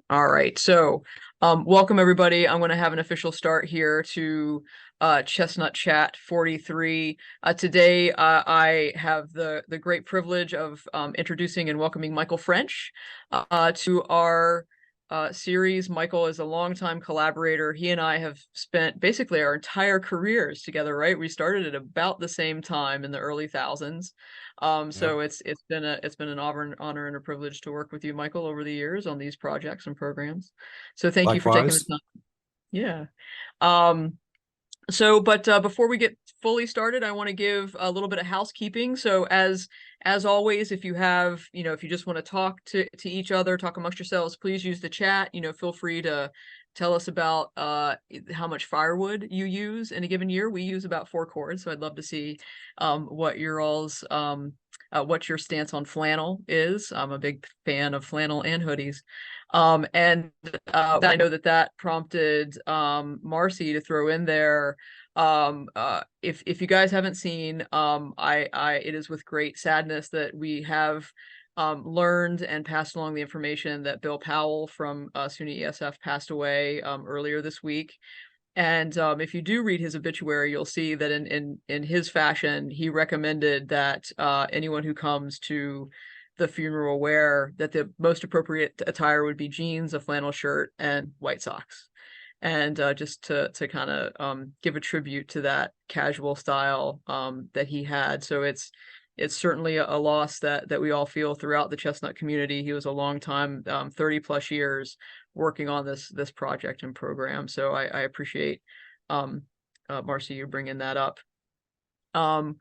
All right, so welcome everybody. I'm going to have an official start here to Chestnut Chat 43. Today, I have the great privilege of introducing and welcoming Michael French to our series. Michael is a longtime collaborator. He and I have spent basically our entire careers together, right? We started at about the same time in the early thousands. Yep. So it's been an honor and a privilege to work with you, Michael, over the years on these projects and programs. So thank you for taking the Likewise. time. Yeah. Um, but before we get fully started, I want to give a little bit of housekeeping. So as always, if you have, if you just want to talk to each other, talk amongst yourselves, please use the chat. Feel free to tell us about how much firewood you use in a given year. We use about 4 cords, so I'd love to see what what your stance on flannel is. I'm a big fan of flannel and hoodies. And I know that prompted Marcy to throw in there. If you guys haven't seen, it is with great sadness that we have learned and passed along the information that Bill Powell from SUNY ESF passed away earlier this week. And if you do read his obituary, you'll see that in his fashion, he recommended that anyone who comes to the funeral wear that the most appropriate attire would be jeans, a flannel shirt, and white socks. And just to kind of give a tribute to that casual style that he had. So it's certainly a loss that we all feel throughout the Chestnut community. He was a long time, 30 plus years working on this project and program. So I appreciate Marcy, you bringing that up. To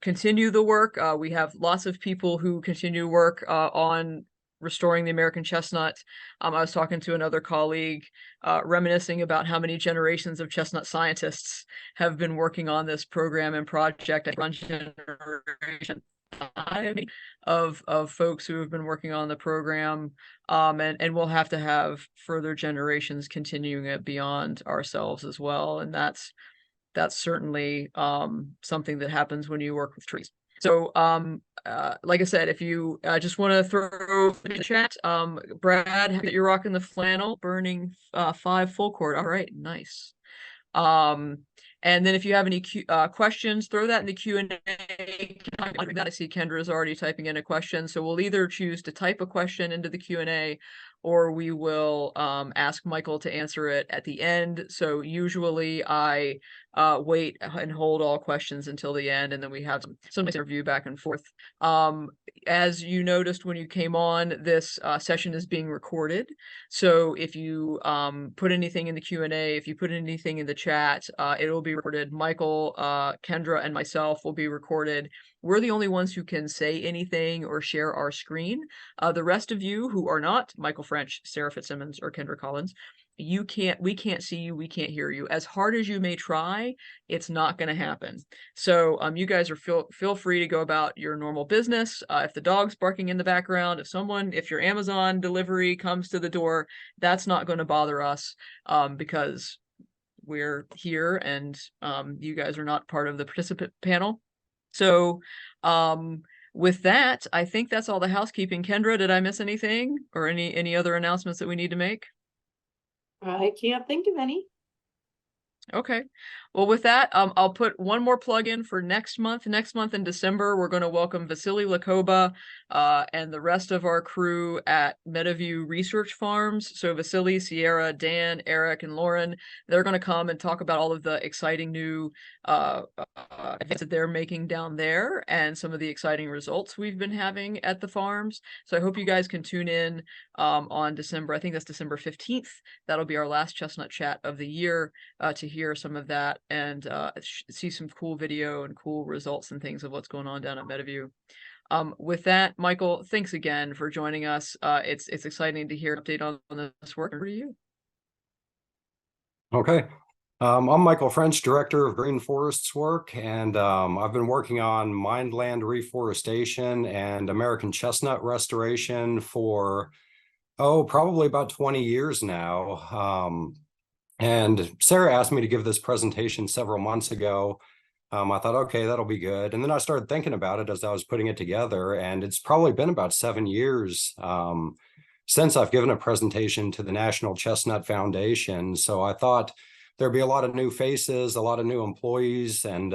continue the work, we have lots of people who continue work on restoring the American chestnut. I was talking to another colleague, reminiscing about how many generations of chestnut scientists have been working on this program and project. One generation of folks who have been working on the program, and we'll have to have further generations continuing it beyond ourselves as well. And that's certainly something that happens when you work with trees. So like I said, if you just want to throw in the chat, Brad, that you're rocking the flannel, burning 5 full cord. All right, nice. And then if you have any questions, throw that in the Q&A. I see Kendra is already typing in a question. So we'll either choose to type a question into the Q&A, or we will ask Michael to answer it at the end. So usually I wait and hold all questions until the end, and then we have some interview back and forth. As you noticed when you came on, this session is being recorded. So if you put anything in the Q&A, if you put anything in the chat, it will be recorded. Michael, Kendra, and myself will be recorded. We're the only ones who can say anything or share our screen. The rest of you who are not Michael French, Sarah Fitzsimmons, or Kendra Collins, we can't see you, we can't hear you. As hard as you may try, it's not going to happen. So you guys are feel free to go about your normal business. If the dog's barking in the background, if your Amazon delivery comes to the door, that's not going to bother us because we're here and you guys are not part of the participant panel. So with that, I think that's all the housekeeping. Kendra, did I miss anything or any other announcements that we need to make? I can't think of any. Okay. Well, with that, I'll put one more plug in for next month. Next month in December, we're going to welcome Vasily Lakoba and the rest of our crew at Meadowview Research Farms. So Vasily, Sierra, Dan, Eric, and Lauren, they're going to come and talk about all of the exciting new events that they're making down there and some of the exciting results we've been having at the farms. So I hope you guys can tune in on December. I think that's December 15th. That'll be our last Chestnut Chat of the year to hear some of that and see some cool video and cool results and things of what's going on down at Meadowview. With that, Michael, thanks again for joining us. It's exciting to hear an update on this work. Over to you. Okay. I'm Michael French, Director of Green Forests Work, and I've been working on Mineland Reforestation and American Chestnut Restoration for, probably about 20 years now. And Sarah asked me to give this presentation several months ago, I thought, okay, that'll be good. And then I started thinking about it as I was putting it together, and it's probably been about 7 years since I've given a presentation to the National Chestnut Foundation. So I thought there'd be a lot of new faces, a lot of new employees, and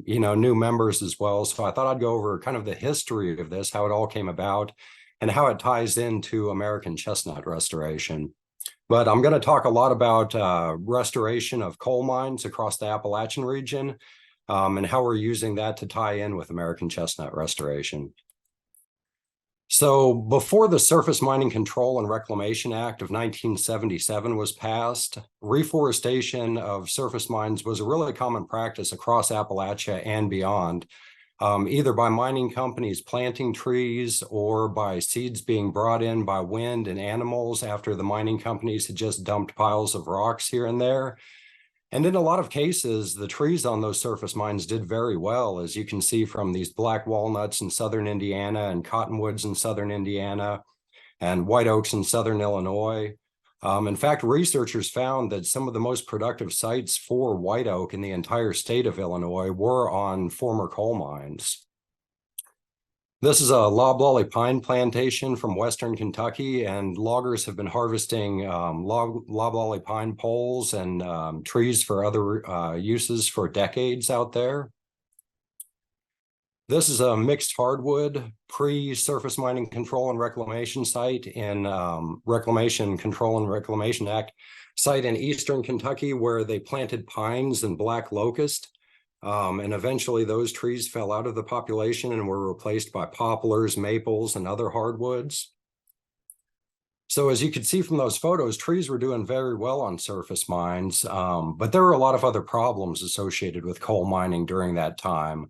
new members as well. So I thought I'd go over kind of the history of this, how it all came about, and how it ties into American chestnut restoration. But I'm going to talk a lot about restoration of coal mines across the Appalachian region, and how we're using that to tie in with American chestnut restoration. So before the Surface Mining Control and Reclamation Act of 1977 was passed, reforestation of surface mines was a really common practice across Appalachia and beyond, either by mining companies planting trees or by seeds being brought in by wind and animals after the mining companies had just dumped piles of rocks here and there. And in a lot of cases, the trees on those surface mines did very well, as you can see from these black walnuts in southern Indiana and cottonwoods in southern Indiana and white oaks in southern Illinois. In fact, researchers found that some of the most productive sites for white oak in the entire state of Illinois were on former coal mines. This is a loblolly pine plantation from western Kentucky, and loggers have been harvesting loblolly pine poles and trees for other uses for decades out there. This is a mixed hardwood pre-Surface Mining Control and Reclamation site in Reclamation Control and Reclamation Act site in eastern Kentucky, where they planted pines and black locust. And eventually those trees fell out of the population and were replaced by poplars, maples, and other hardwoods. So as you can see from those photos, trees were doing very well on surface mines, but there were a lot of other problems associated with coal mining during that time.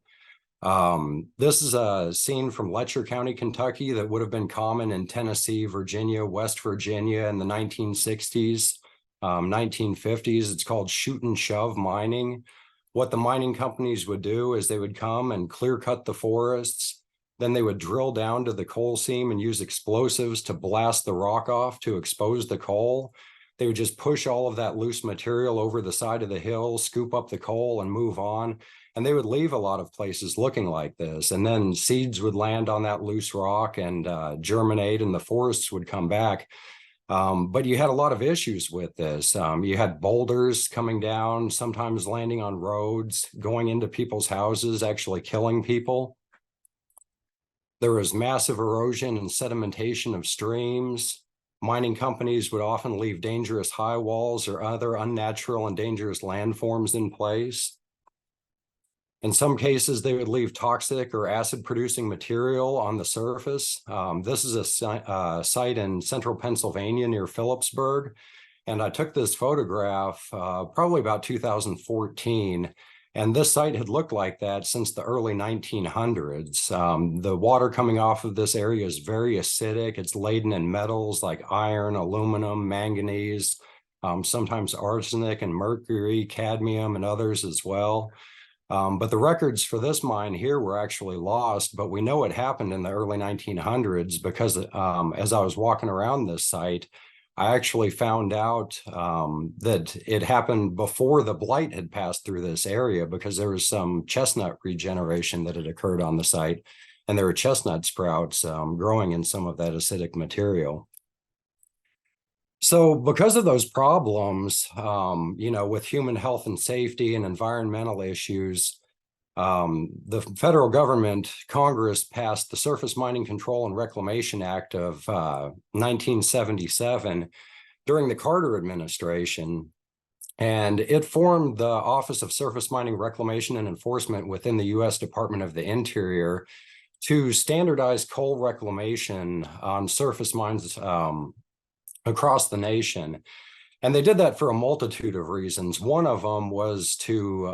This is a scene from Letcher County, Kentucky that would have been common in Tennessee, Virginia, West Virginia in the 1960s, 1950s. It's called shoot and shove mining. What the mining companies would do is they would come and clear cut the forests. Then they would drill down to the coal seam and use explosives to blast the rock off to expose the coal. They would just push all of that loose material over the side of the hill, scoop up the coal and move on. And they would leave a lot of places looking like this. And then seeds would land on that loose rock and germinate, and the forests would come back. But you had a lot of issues with this. You had boulders coming down, sometimes landing on roads, going into people's houses, actually killing people. There was massive erosion and sedimentation of streams. Mining companies would often leave dangerous high walls or other unnatural and dangerous landforms in place. In some cases, they would leave toxic or acid-producing material on the surface. This is a site in central Pennsylvania near Phillipsburg, and I took this photograph probably about 2014, and this site had looked like that since the early 1900s. The water coming off of this area is very acidic. It's laden in metals like iron, aluminum, manganese, sometimes arsenic and mercury, cadmium, and others as well. But the records for this mine here were actually lost, but we know it happened in the early 1900s because as I was walking around this site, I actually found out that it happened before the blight had passed through this area, because there was some chestnut regeneration that had occurred on the site, and there were chestnut sprouts growing in some of that acidic material. So because of those problems, with human health and safety and environmental issues, the federal government, Congress, passed the Surface Mining Control and Reclamation Act of 1977 during the Carter administration. And it formed the Office of Surface Mining Reclamation and Enforcement within the U.S. Department of the Interior to standardize coal reclamation on surface mines across the nation. And they did that for a multitude of reasons. One of them was to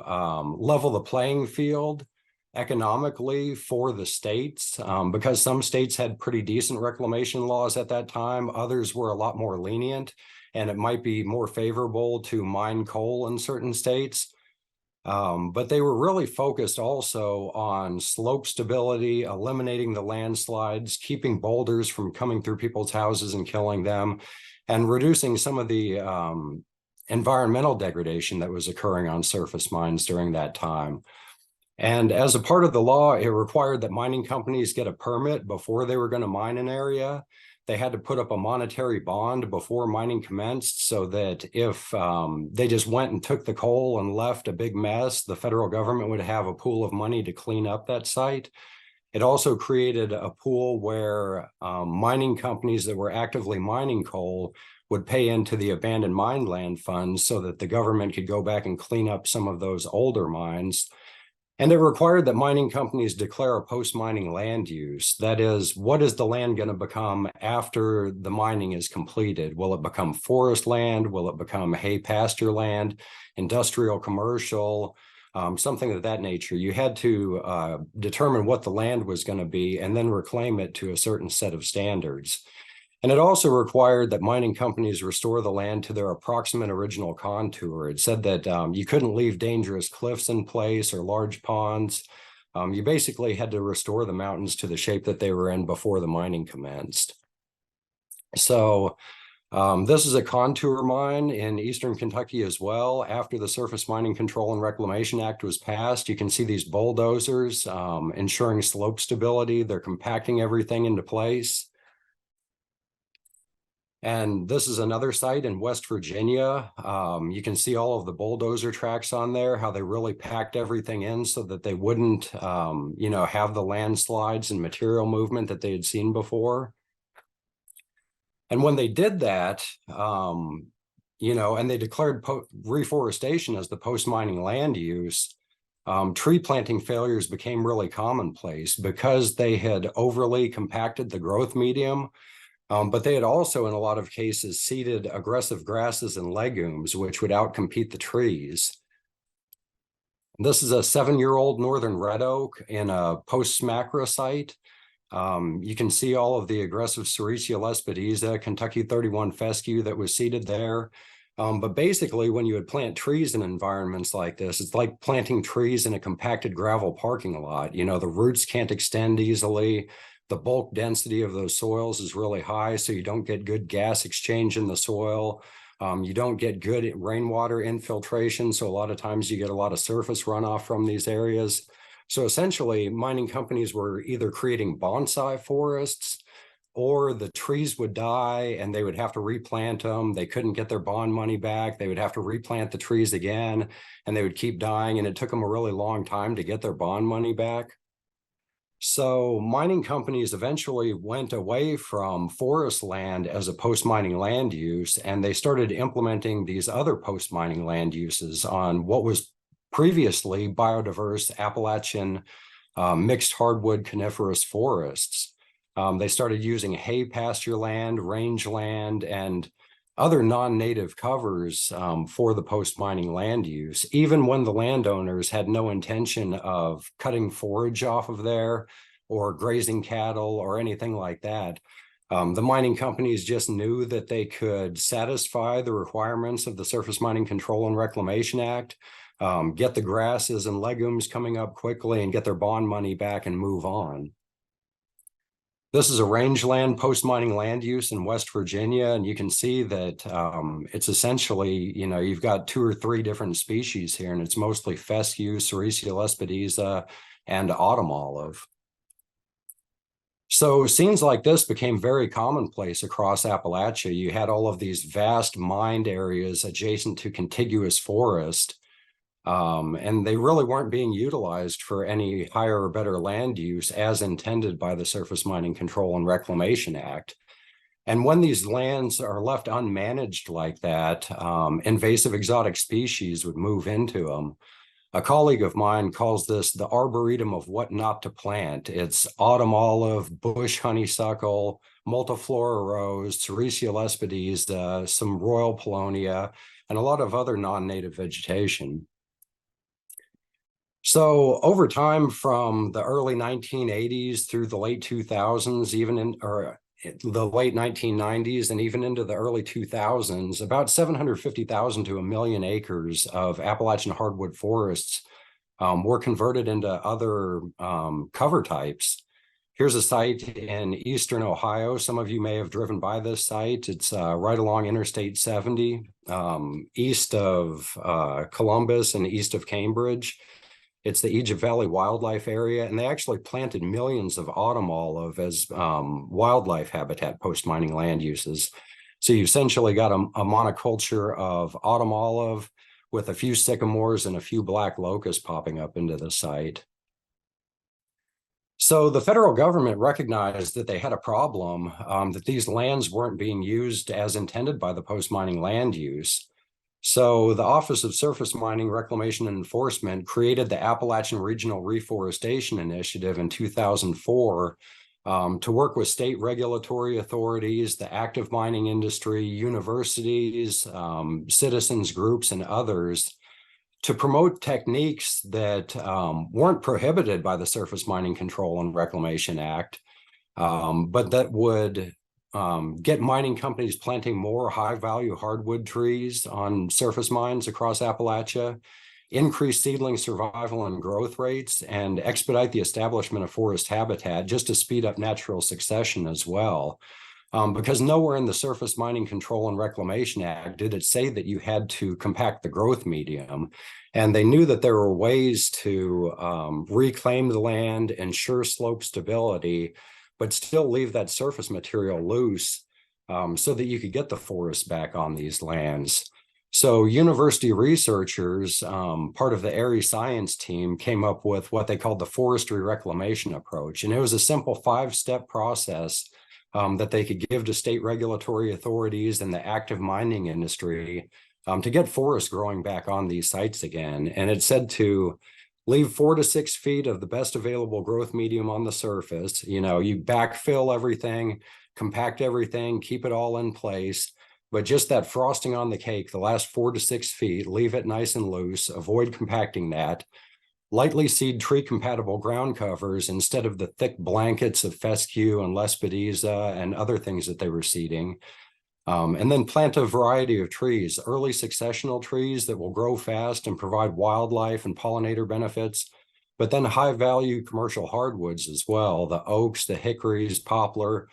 level the playing field economically for the states, because some states had pretty decent reclamation laws at that time. Others were a lot more lenient, and it might be more favorable to mine coal in certain states. But they were really focused also on slope stability, eliminating the landslides, keeping boulders from coming through people's houses and killing them, and reducing some of the environmental degradation that was occurring on surface mines during that time. And as a part of the law, it required that mining companies get a permit before they were going to mine an area. They had to put up a monetary bond before mining commenced so that if they just went and took the coal and left a big mess, the federal government would have a pool of money to clean up that site. It also created a pool where mining companies that were actively mining coal would pay into the abandoned mine land funds so that the government could go back and clean up some of those older mines. And it required that mining companies declare a post-mining land use. That is, what is the land going to become after the mining is completed? Will it become forest land? Will it become hay pasture land, industrial, commercial, something of that nature? You had to determine what the land was going to be and then reclaim it to a certain set of standards. And it also required that mining companies restore the land to their approximate original contour. It said that you couldn't leave dangerous cliffs in place or large ponds. You basically had to restore the mountains to the shape that they were in before the mining commenced. So this is a contour mine in eastern Kentucky as well. After the Surface Mining Control and Reclamation Act was passed, you can see these bulldozers ensuring slope stability. They're compacting everything into place. And this is another site in West Virginia. You can see all of the bulldozer tracks on there, how they really packed everything in so that they wouldn't, have the landslides and material movement that they had seen before. And when they did that, and they declared reforestation as the post-mining land use, tree planting failures became really commonplace because they had overly compacted the growth medium. But they had also, in a lot of cases, seeded aggressive grasses and legumes, which would outcompete the trees. This is a 7-year-old northern red oak in a post-SMCRA site. You can see all of the aggressive Sericea lespedeza, Kentucky 31 fescue that was seeded there. But basically, when you would plant trees in environments like this, it's like planting trees in a compacted gravel parking lot. The roots can't extend easily. The bulk density of those soils is really high, so you don't get good gas exchange in the soil. You don't get good rainwater infiltration, so a lot of times you get a lot of surface runoff from these areas. So essentially, mining companies were either creating bonsai forests, or the trees would die and they would have to replant them. They couldn't get their bond money back. They would have to replant the trees again, and they would keep dying, and it took them a really long time to get their bond money back. So mining companies eventually went away from forest land as a post-mining land use, and they started implementing these other post-mining land uses on what was previously biodiverse Appalachian mixed hardwood coniferous forests. They started using hay pasture land, rangeland, and other non-native covers for the post-mining land use, even when the landowners had no intention of cutting forage off of there or grazing cattle or anything like that. The mining companies just knew that they could satisfy the requirements of the Surface Mining Control and Reclamation Act, get the grasses and legumes coming up quickly and get their bond money back and move on. This is a rangeland post-mining land use in West Virginia, and you can see that it's essentially, you've got 2 or 3 different species here, and it's mostly fescue, Sericea lespedeza, and autumn olive. So scenes like this became very commonplace across Appalachia. You had all of these vast mined areas adjacent to contiguous forest, and they really weren't being utilized for any higher or better land use as intended by the Surface Mining Control and Reclamation Act. And when these lands are left unmanaged like that, invasive exotic species would move into them. A colleague of mine calls this the arboretum of what not to plant. It's autumn olive, bush honeysuckle, multiflora rose, Sericea lespedeza, some royal paulownia, and a lot of other non-native vegetation. So over time, from the early 1980s through the late 2000s, the late 1990s and even into the early 2000s, about 750,000 to 1 million acres of Appalachian hardwood forests were converted into other cover types. Here's a site in eastern Ohio. Some of you may have driven by this site. It's right along Interstate 70, east of Columbus and east of Cambridge. It's the Egypt Valley Wildlife Area, and they actually planted millions of autumn olive as wildlife habitat post-mining land uses. So you essentially got a monoculture of autumn olive with a few sycamores and a few black locusts popping up into the site. So the federal government recognized that they had a problem, that these lands weren't being used as intended by the post-mining land use. So the Office of Surface Mining, Reclamation, and Enforcement created the Appalachian Regional Reforestation Initiative in 2004 to work with state regulatory authorities, the active mining industry, universities, citizens groups, and others to promote techniques that weren't prohibited by the Surface Mining Control and Reclamation Act, but that would get mining companies planting more high-value hardwood trees on surface mines across Appalachia, increase seedling survival and growth rates, and expedite the establishment of forest habitat just to speed up natural succession as well. Because nowhere in the Surface Mining Control and Reclamation Act did it say that you had to compact the growth medium. And they knew that there were ways to reclaim the land, ensure slope stability, but still leave that surface material loose so that you could get the forest back on these lands. So university researchers, part of the ARI science team, came up with what they called the forestry reclamation approach. And it was a simple 5-step process that they could give to state regulatory authorities and the active mining industry to get forests growing back on these sites again. And it said to leave 4 to 6 feet of the best available growth medium on the surface. You backfill everything, compact everything, keep it all in place. But just that frosting on the cake, the last 4 to 6 feet, leave it nice and loose, avoid compacting that. Lightly seed tree-compatible ground covers instead of the thick blankets of fescue and lespedeza and other things that they were seeding. And then plant a variety of trees, early successional trees that will grow fast and provide wildlife and pollinator benefits, but then high-value commercial hardwoods as well, the oaks, the hickories, poplar,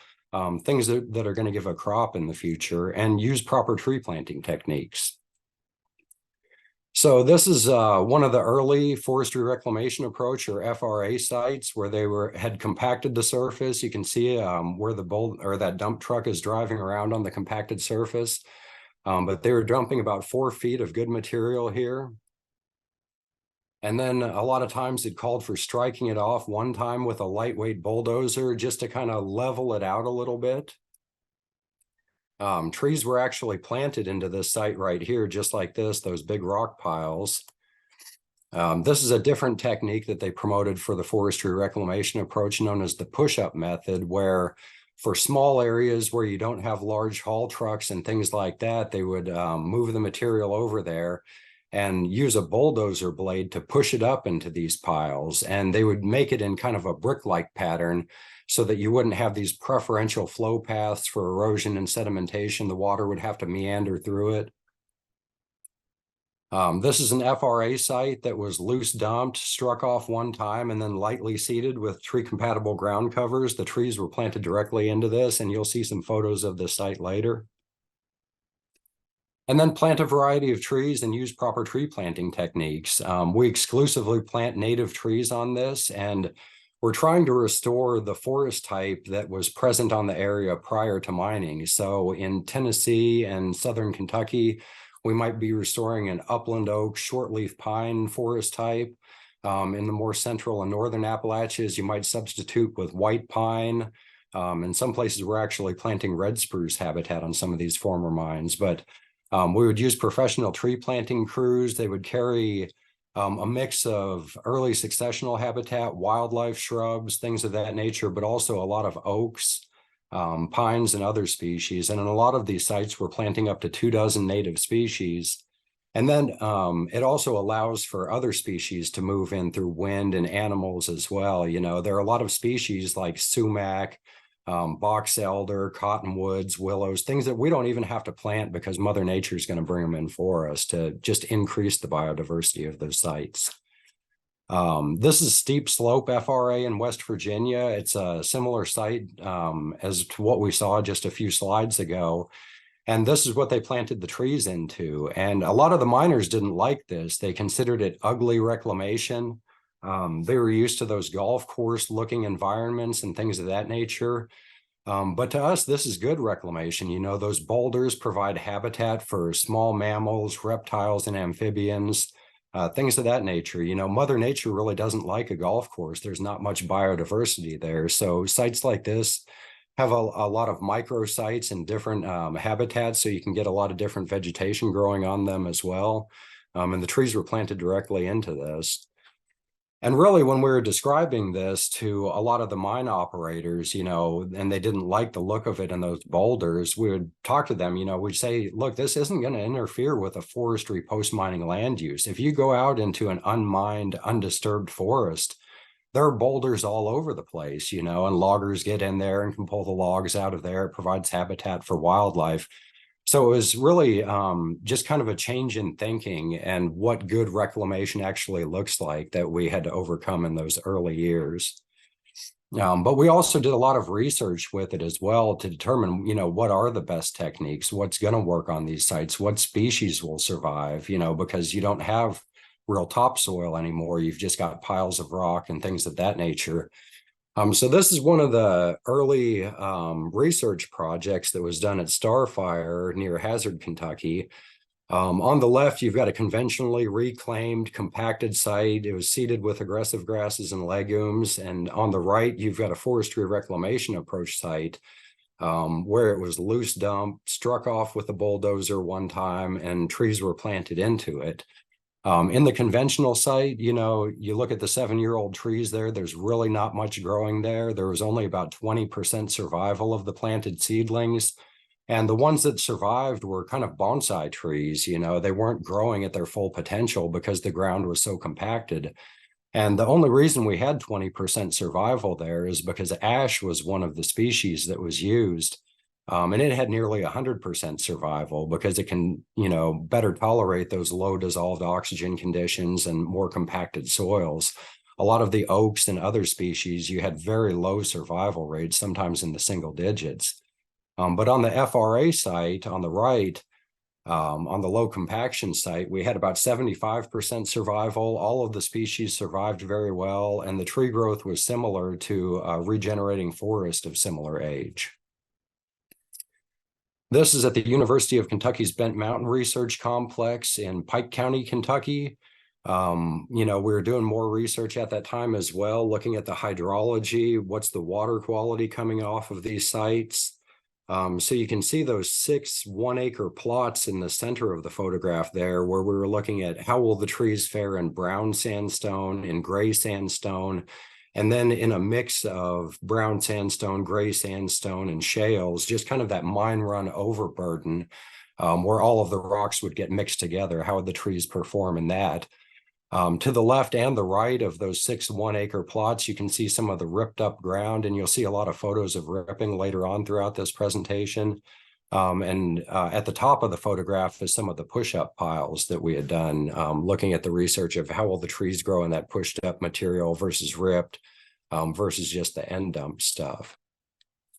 things that are going to give a crop in the future, and use proper tree planting techniques. So this is one of the early forestry reclamation approach, or FRA, sites where they had compacted the surface. You can see where that dump truck is driving around on the compacted surface. But they were dumping about 4 feet of good material here. And then a lot of times it called for striking it off one time with a lightweight bulldozer just to kind of level it out a little bit. Trees were actually planted into this site right here, just like this, those big rock piles. This is a different technique that they promoted for the forestry reclamation approach known as the push-up method, where for small areas where you don't have large haul trucks and things like that, they would move the material over there and use a bulldozer blade to push it up into these piles. And they would make it in kind of a brick-like pattern so that you wouldn't have these preferential flow paths for erosion and sedimentation. The water would have to meander through it. This is an FRA site that was loose dumped, struck off one time, and then lightly seeded with tree-compatible ground covers. The trees were planted directly into this, and you'll see some photos of the site later. And then plant a variety of trees and use proper tree planting techniques. We exclusively plant native trees on this, and we're trying to restore the forest type that was present on the area prior to mining. So in Tennessee and southern Kentucky, we might be restoring an upland oak, shortleaf pine forest type. In the more central and northern Appalachians, you might substitute with white pine. In some places, we're actually planting red spruce habitat on some of these former mines. But we would use professional tree planting crews. They would carry a mix of early successional habitat, wildlife shrubs, things of that nature, but also a lot of oaks, pines, and other species. And in a lot of these sites, we're planting up to 24 native species. And then it also allows for other species to move in through wind and animals as well. There are a lot of species like sumac, box elder, cottonwoods, willows, things that we don't even have to plant because Mother Nature is going to bring them in for us to just increase the biodiversity of those sites. This is Steep Slope FRA in West Virginia. It's a similar site as to what we saw just a few slides ago. And this is what they planted the trees into. And a lot of the miners didn't like this. They considered it ugly reclamation. They were used to those golf course looking environments and things of that nature. But to us, this is good reclamation. You know, those boulders provide habitat for small mammals, reptiles, and amphibians, things of that nature. You know, Mother Nature really doesn't like a golf course. There's not much biodiversity there. So sites like this have a lot of microsites and different habitats, so you can get a lot of different vegetation growing on them as well. And the trees were planted directly into this. And really, when we were describing this to a lot of the mine operators, you know, and they didn't like the look of it in those boulders, we would talk to them, you know, we'd say, look, this isn't going to interfere with a forestry post-mining land use. If you go out into an unmined, undisturbed forest, there are boulders all over the place, you know, and loggers get in there and can pull the logs out of there. It provides habitat for wildlife. So it was really just kind of a change in thinking and what good reclamation actually looks like that we had to overcome in those early years. But we also did a lot of research with it as well to determine, you know, what are the best techniques, what's going to work on these sites, what species will survive, you know, because you don't have real topsoil anymore. You've just got piles of rock and things of that nature. So this is one of the early research projects that was done at Starfire near Hazard, Kentucky. On the left, you've got a conventionally reclaimed, compacted site. It was seeded with aggressive grasses and legumes. And on the right, you've got a forestry reclamation approach site where it was loose dumped, struck off with a bulldozer one time, and trees were planted into it. In the conventional site, you know, you look at the 7-year-old trees there, there's really not much growing there. There was only about 20% survival of the planted seedlings. And the ones that survived were kind of bonsai trees, you know, they weren't growing at their full potential because the ground was so compacted. And the only reason we had 20% survival there is because ash was one of the species that was used. And it had nearly 100% survival because it can, you know, better tolerate those low dissolved oxygen conditions and more compacted soils. A lot of the oaks and other species, you had very low survival rates, sometimes in the single digits. But on the FRA site on the right, on the low compaction site, we had about 75% survival. All of the species survived very well, and the tree growth was similar to a regenerating forest of similar age. This is at the University of Kentucky's Bent Mountain Research Complex in Pike County, Kentucky. You know, we were doing more research at that time as well, looking at the hydrology, what's the water quality coming off of these sites. So you can see those 6 1-acre plots in the center of the photograph there, where we were looking at how will the trees fare in brown sandstone, in gray sandstone, and then in a mix of brown sandstone, gray sandstone, and shales, just kind of that mine run overburden, where all of the rocks would get mixed together. How would the trees perform in that? To the left and the right of those 6 1-acre plots, you can see some of the ripped up ground, and you'll see a lot of photos of ripping later on throughout this presentation. At the top of the photograph is some of the push-up piles that we had done, looking at the research of how will the trees grow in that pushed up material versus ripped, versus just the end dump stuff.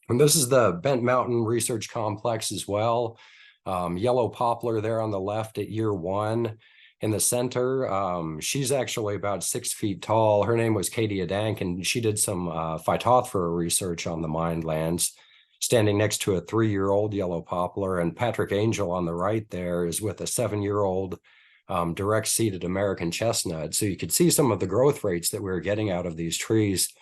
And this is the Bent Mountain Research Complex as well. Yellow poplar there on the left at year 1. In the center, she's actually about 6 feet tall. Her name was Katie Adank, and she did some phytophthora research on the mined lands, standing next to a 3-year-old yellow poplar. And Patrick Angel on the right there is with a 7-year-old direct seeded American chestnut. So you could see some of the growth rates that we were getting out of these trees.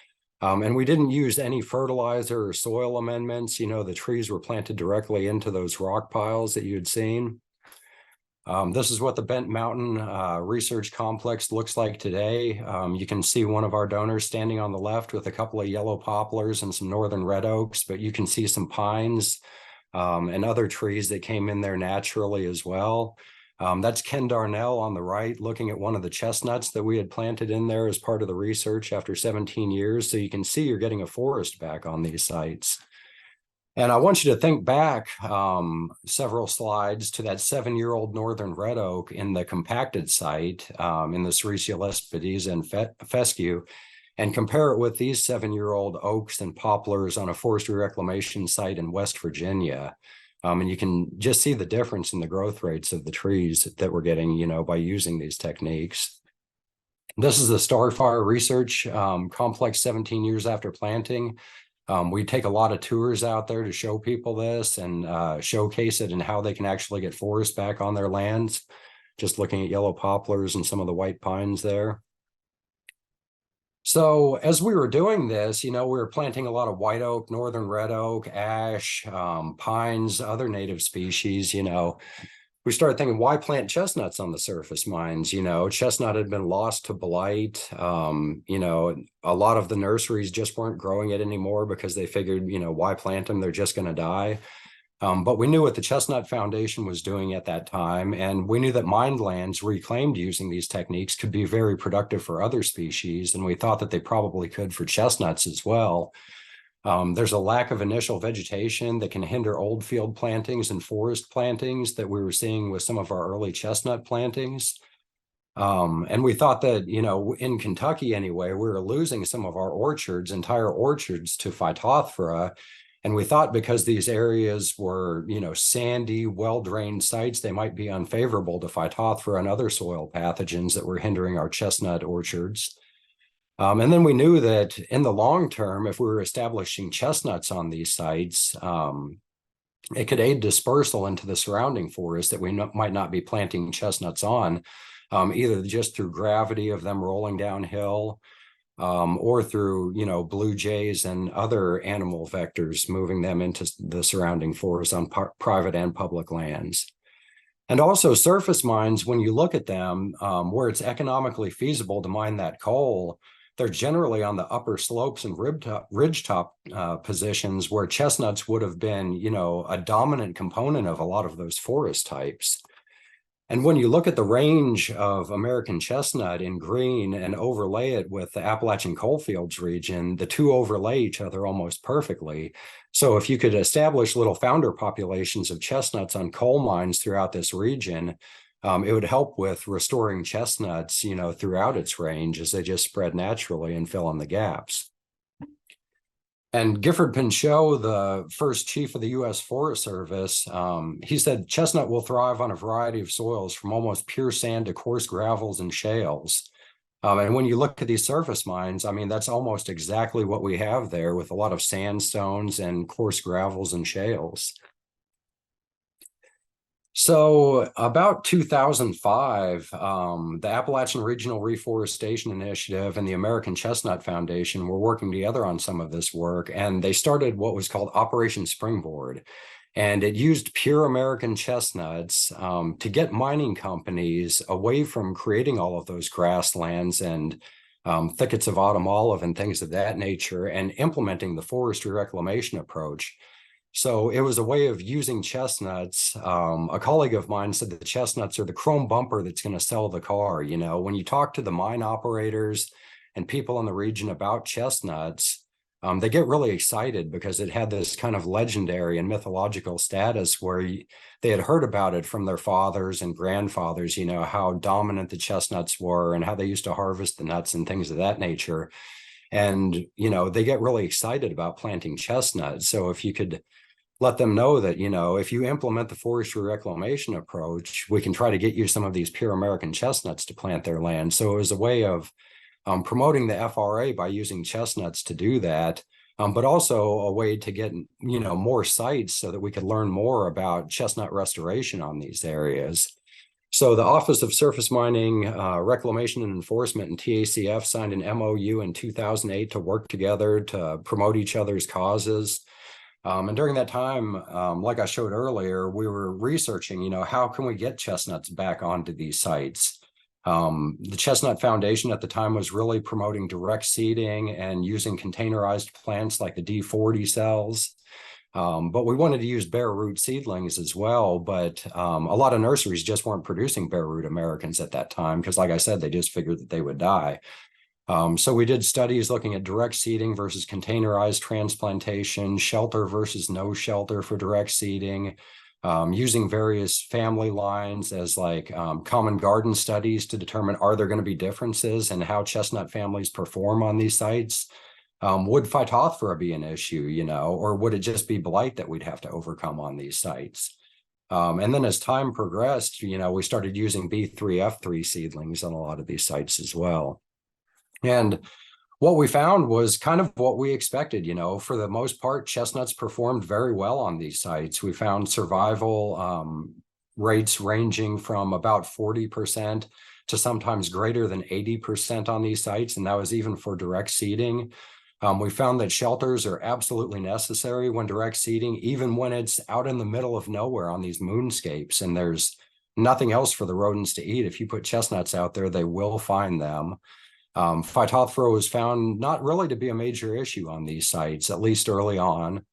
And we didn't use any fertilizer or soil amendments. You know, the trees were planted directly into those rock piles that you had seen. This is what the Bent Mountain Research Complex looks like today. You can see one of our donors standing on the left with a couple of yellow poplars and some northern red oaks, but you can see some pines and other trees that came in there naturally as well. That's Ken Darnell on the right, looking at one of the chestnuts that we had planted in there as part of the research after 17 years. So you can see you're getting a forest back on these sites. And I want you to think back several slides to that 7-year-old northern red oak in the compacted site in the Sericea lespedeza and fescue, and compare it with these 7-year-old oaks and poplars on a forestry reclamation site in West Virginia. And you can just see the difference in the growth rates of the trees that we're getting, you know, by using these techniques. This is the Starfire Research Complex 17 years after planting. We take a lot of tours out there to show people this and showcase it and how they can actually get forest back on their lands. Just looking at yellow poplars and some of the white pines there. So as we were doing this, we were planting a lot of white oak, northern red oak, ash, pines, other native species. We started thinking, why plant chestnuts on the surface mines? Chestnut had been lost to blight. A lot of the nurseries just weren't growing it anymore because they figured, why plant them? They're just going to die. But we knew what the Chestnut Foundation was doing at that time, and we knew that mined lands reclaimed using these techniques could be very productive for other species, and we thought that they probably could for chestnuts as well. There's a lack of initial vegetation that can hinder old field plantings and forest plantings that we were seeing with some of our early chestnut plantings. And we thought that, in Kentucky anyway, we were losing some of our orchards, entire orchards, to Phytophthora. And we thought because these areas were, sandy, well-drained sites, they might be unfavorable to Phytophthora and other soil pathogens that were hindering our chestnut orchards. And then we knew that in the long term, if we were establishing chestnuts on these sites, it could aid dispersal into the surrounding forest that we might not be planting chestnuts on, either just through gravity of them rolling downhill, or through, blue jays and other animal vectors moving them into the surrounding forest on private and public lands. And also surface mines, when you look at them, where it's economically feasible to mine that coal, they're generally on the upper slopes and ridgetop positions where chestnuts would have been, a dominant component of a lot of those forest types. And when you look at the range of American chestnut in green and overlay it with the Appalachian coalfields region, the two overlay each other almost perfectly. So if you could establish little founder populations of chestnuts on coal mines throughout this region, it would help with restoring chestnuts, throughout its range as they just spread naturally and fill in the gaps. And Gifford Pinchot, the first chief of the U.S. Forest Service, he said chestnut will thrive on a variety of soils from almost pure sand to coarse gravels and shales. And when you look at these surface mines, that's almost exactly what we have there, with a lot of sandstones and coarse gravels and shales. So about 2005, the Appalachian Regional Reforestation Initiative and the American Chestnut Foundation were working together on some of this work, and they started what was called Operation Springboard. And it used pure American chestnuts to get mining companies away from creating all of those grasslands and thickets of autumn olive and things of that nature, and implementing the forestry reclamation approach. So it was a way of using chestnuts. A colleague of mine said that the chestnuts are the chrome bumper that's going to sell the car. When you talk to the mine operators and people in the region about chestnuts, they get really excited because it had this kind of legendary and mythological status where they had heard about it from their fathers and grandfathers, how dominant the chestnuts were and how they used to harvest the nuts and things of that nature. And, they get really excited about planting chestnuts. So if you could let them know that, if you implement the forestry reclamation approach, we can try to get you some of these pure American chestnuts to plant their land. So it was a way of promoting the FRA by using chestnuts to do that, but also a way to get, more sites so that we could learn more about chestnut restoration on these areas. So the Office of Surface Mining, Reclamation and Enforcement and TACF signed an MOU in 2008 to work together to promote each other's causes. And during that time, like I showed earlier, we were researching, how can we get chestnuts back onto these sites? The Chestnut Foundation at the time was really promoting direct seeding and using containerized plants like the D40 cells. But we wanted to use bare root seedlings as well. But a lot of nurseries just weren't producing bare root Americans at that time because, like I said, they just figured that they would die. So we did studies looking at direct seeding versus containerized transplantation, shelter versus no shelter for direct seeding, using various family lines as common garden studies to determine, are there going to be differences in how chestnut families perform on these sites? Would Phytophthora be an issue, or would it just be blight that we'd have to overcome on these sites? And then as time progressed, we started using B3F3 seedlings on a lot of these sites as well. And what we found was kind of what we expected. For the most part, chestnuts performed very well on these sites. We found survival rates ranging from about 40% to sometimes greater than 80% on these sites, and that was even for direct seeding. We found that shelters are absolutely necessary when direct seeding, even when it's out in the middle of nowhere on these moonscapes and there's nothing else for the rodents to eat. If you put chestnuts out there, they will find them. Phytophthora was found not really to be a major issue on these sites, at least early on.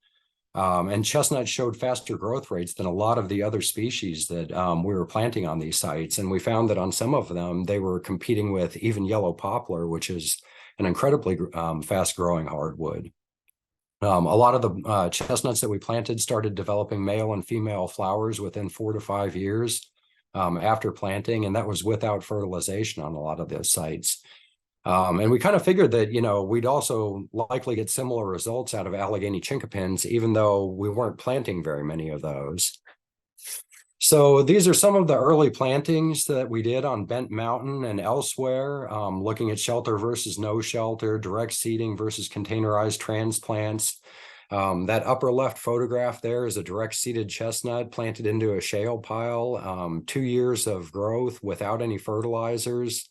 And chestnuts showed faster growth rates than a lot of the other species that we were planting on these sites. And we found that on some of them, they were competing with even yellow poplar, which is an incredibly fast growing hardwood. A lot of the chestnuts that we planted started developing male and female flowers within 4 to 5 years after planting, and that was without fertilization on a lot of those sites. And we kind of figured that, we'd also likely get similar results out of Allegheny chinkapins, even though we weren't planting very many of those. So these are some of the early plantings that we did on Bent Mountain and elsewhere, looking at shelter versus no shelter, direct seeding versus containerized transplants. That upper left photograph there is a direct seeded chestnut planted into a shale pile, 2 years of growth without any fertilizers.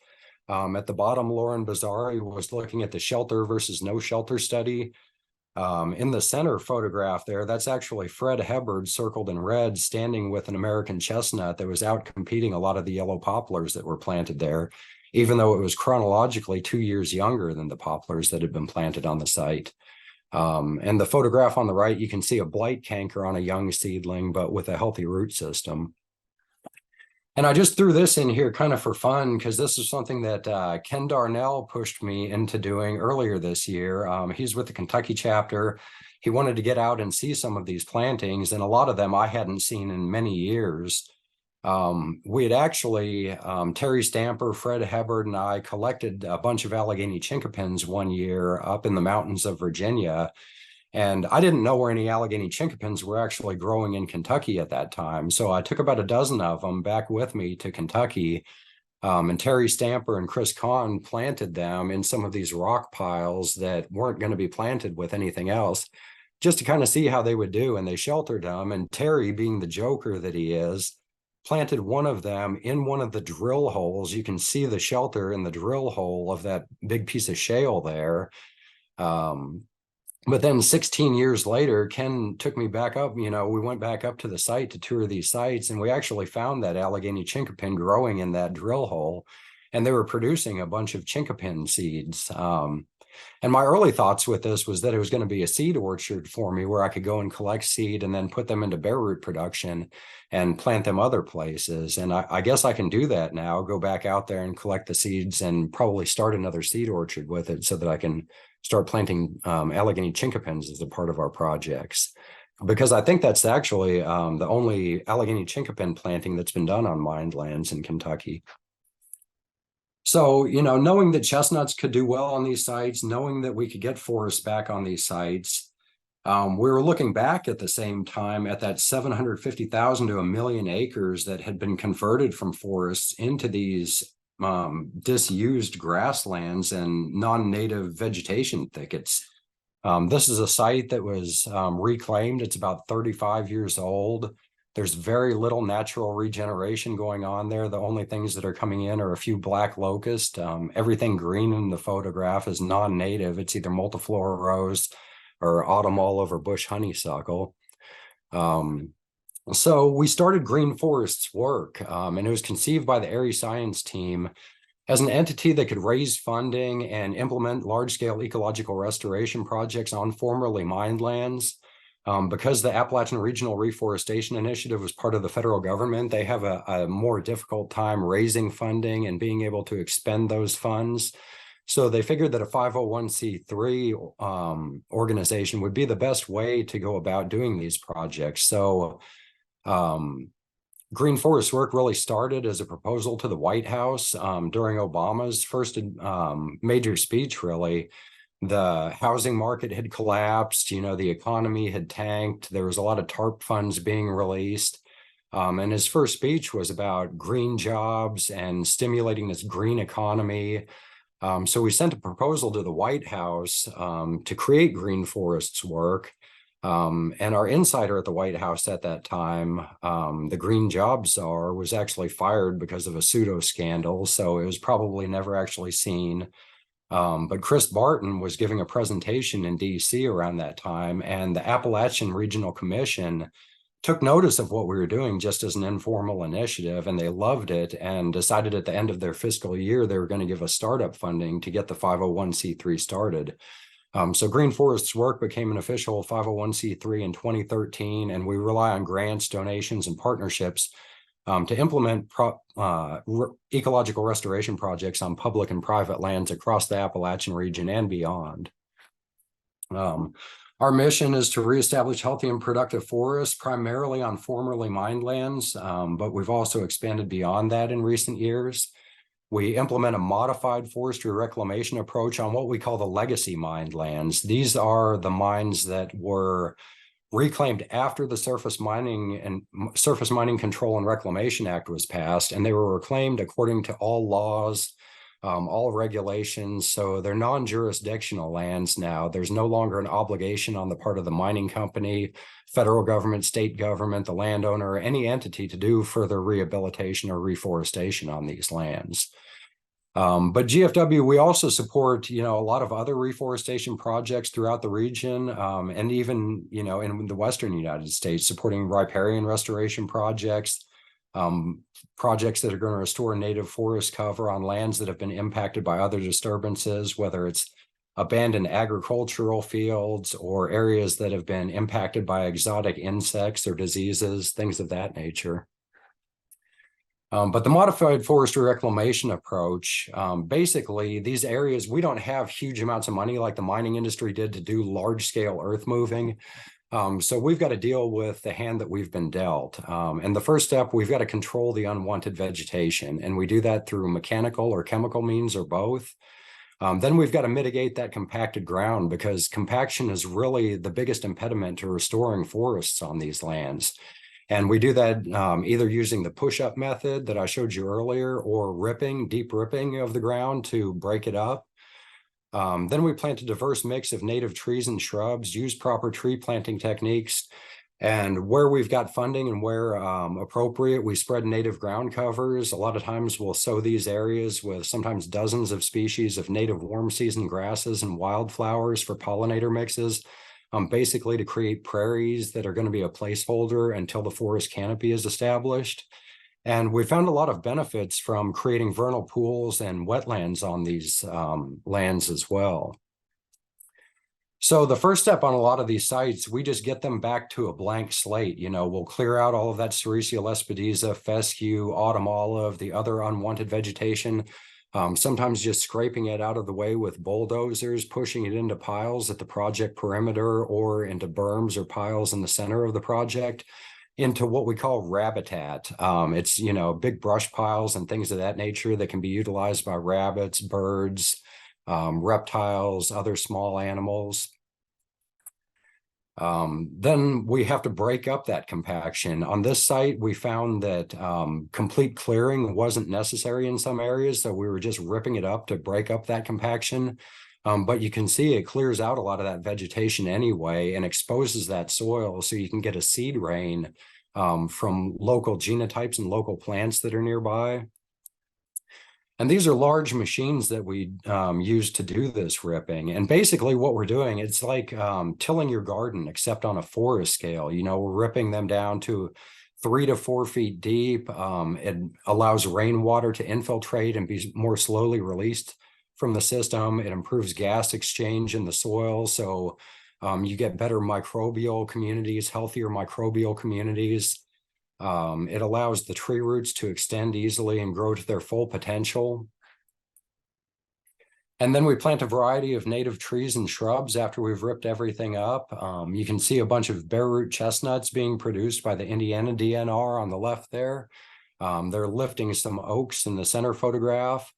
At the bottom, Lauren Bazari was looking at the shelter versus no shelter study. In the center photograph there, that's actually Fred Hubbard circled in red, standing with an American chestnut that was out competing a lot of the yellow poplars that were planted there, even though it was chronologically 2 years younger than the poplars that had been planted on the site. And the photograph on the right, you can see a blight canker on a young seedling, but with a healthy root system. And I just threw this in here kind of for fun, because this is something that Ken Darnell pushed me into doing earlier this year. He's with the Kentucky chapter. He wanted to get out and see some of these plantings, and a lot of them I hadn't seen in many years. We had actually, Terry Stamper, Fred Hubbard, and I collected a bunch of Allegheny chinkapins one year up in the mountains of Virginia. And I didn't know where any Allegheny chinkapins were actually growing in Kentucky at that time. So I took about a dozen of them back with me to Kentucky. And Terry Stamper and Chris Kahn planted them in some of these rock piles that weren't going to be planted with anything else, just to kind of see how they would do. And they sheltered them. And Terry, being the joker that he is, planted one of them in one of the drill holes. You can see the shelter in the drill hole of that big piece of shale there. But then 16 years later, Ken took me back up. We went back up to the site to tour these sites, and we actually found that Allegheny chinkapin growing in that drill hole, and they were producing a bunch of chinkapin seeds. And my early thoughts with this was that it was going to be a seed orchard for me where I could go and collect seed and then put them into bare root production and plant them other places. And I guess I can do that now, go back out there and collect the seeds and probably start another seed orchard with it so that I can start planting Allegheny chinkapins as a part of our projects. Because I think that's actually the only Allegheny chinkapin planting that's been done on mined lands in Kentucky. So, knowing that chestnuts could do well on these sites, knowing that we could get forests back on these sites, we were looking back at the same time at that 750,000 to 1 million acres that had been converted from forests into these disused grasslands and non-native vegetation thickets. This is a site that was reclaimed. It's about 35 years old. There's very little natural regeneration going on there. The only things that are coming in are a few black locusts. Everything green in the photograph is non-native. It's either multiflora rose or autumn all over bush honeysuckle. So we started Green Forest's work, and it was conceived by the Area Science team as an entity that could raise funding and implement large-scale ecological restoration projects on formerly mined lands. Because the Appalachian Regional Reforestation Initiative was part of the federal government, they have a more difficult time raising funding and being able to expend those funds. So they figured that a 501c3 organization would be the best way to go about doing these projects. So Green Forest work really started as a proposal to the White House during Obama's first major speech, really. The housing market had collapsed, the economy had tanked. There was a lot of TARP funds being released. And his first speech was about green jobs and stimulating this green economy. So we sent a proposal to the White House to create Green Forests work. And our insider at the White House at that time, the Green Job Czar, was actually fired because of a pseudo scandal. So it was probably never actually seen. But Chris Barton was giving a presentation in DC around that time, and the Appalachian Regional Commission took notice of what we were doing just as an informal initiative, and they loved it and decided at the end of their fiscal year they were going to give us startup funding to get the 501c3 started. So Green Forests Work became an official 501c3 in 2013, and we rely on grants, donations, and partnerships to implement ecological restoration projects on public and private lands across the Appalachian region and beyond. Our mission is to reestablish healthy and productive forests, primarily on formerly mined lands, but we've also expanded beyond that in recent years. We implement a modified forestry reclamation approach on what we call the legacy mined lands. These are the mines that were reclaimed after the Surface Mining Control and Reclamation Act was passed, and they were reclaimed according to all laws, all regulations. So they're non-jurisdictional lands now. There's no longer an obligation on the part of the mining company, federal government, state government, the landowner, or any entity to do further rehabilitation or reforestation on these lands. But GFW, we also support, a lot of other reforestation projects throughout the region, and even, in the Western United States, supporting riparian restoration projects, projects that are going to restore native forest cover on lands that have been impacted by other disturbances, whether it's abandoned agricultural fields or areas that have been impacted by exotic insects or diseases, things of that nature. But the modified forestry reclamation approach, basically these areas, we don't have huge amounts of money like the mining industry did to do large scale earth moving. So we've got to deal with the hand that we've been dealt. And the first step, we've got to control the unwanted vegetation. And we do that through mechanical or chemical means or both. Then we've got to mitigate that compacted ground, because compaction is really the biggest impediment to restoring forests on these lands. And we do that either using the push-up method that I showed you earlier, or deep ripping of the ground to break it up. Then we plant a diverse mix of native trees and shrubs, use proper tree planting techniques, and where we've got funding and where appropriate, we spread native ground covers. A lot of times we'll sow these areas with sometimes dozens of species of native warm season grasses and wildflowers for pollinator mixes. Basically to create prairies that are going to be a placeholder until the forest canopy is established. And we found a lot of benefits from creating vernal pools and wetlands on these lands as well. So the first step on a lot of these sites, we just get them back to a blank slate. We'll clear out all of that Sericea lespedeza, fescue, autumn olive, the other unwanted vegetation. Sometimes just scraping it out of the way with bulldozers, pushing it into piles at the project perimeter or into berms or piles in the center of the project, into what we call rabbitat. It's, big brush piles and things of that nature that can be utilized by rabbits, birds, reptiles, other small animals. Then we have to break up that compaction. On this site, we found that complete clearing wasn't necessary in some areas, so we were just ripping it up to break up that compaction. But you can see it clears out a lot of that vegetation anyway and exposes that soil so you can get a seed rain from local genotypes and local plants that are nearby. And these are large machines that we use to do this ripping. And basically what we're doing, it's like tilling your garden, except on a forest scale. We're ripping them down to 3 to 4 feet deep. It allows rainwater to infiltrate and be more slowly released from the system. It improves gas exchange in the soil. So you get better microbial communities, healthier microbial communities. It allows the tree roots to extend easily and grow to their full potential. And then we plant a variety of native trees and shrubs after we've ripped everything up. You can see a bunch of bare root chestnuts being produced by the Indiana DNR on the left there. They're lifting some oaks in the center photograph.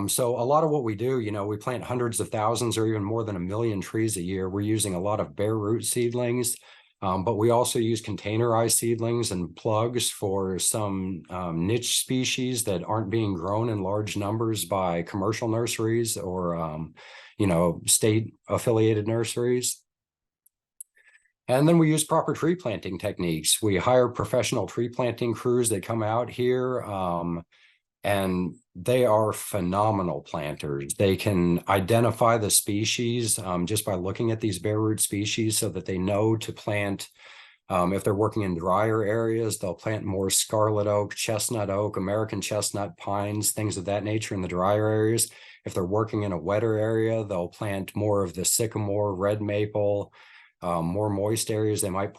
So a lot of what we do, we plant hundreds of thousands or even more than 1 million trees a year. We're using a lot of bare root seedlings. But we also use containerized seedlings and plugs for some niche species that aren't being grown in large numbers by commercial nurseries or, state affiliated nurseries. And then we use proper tree planting techniques. We hire professional tree planting crews that come out here, and they are phenomenal planters. They can identify the species just by looking at these bare root species so that they know to plant. If they're working in drier areas, they'll plant more scarlet oak, chestnut oak, American chestnut, pines, things of that nature in the drier areas. If they're working in a wetter area, they'll plant more of the sycamore, red maple. More moist areas, they might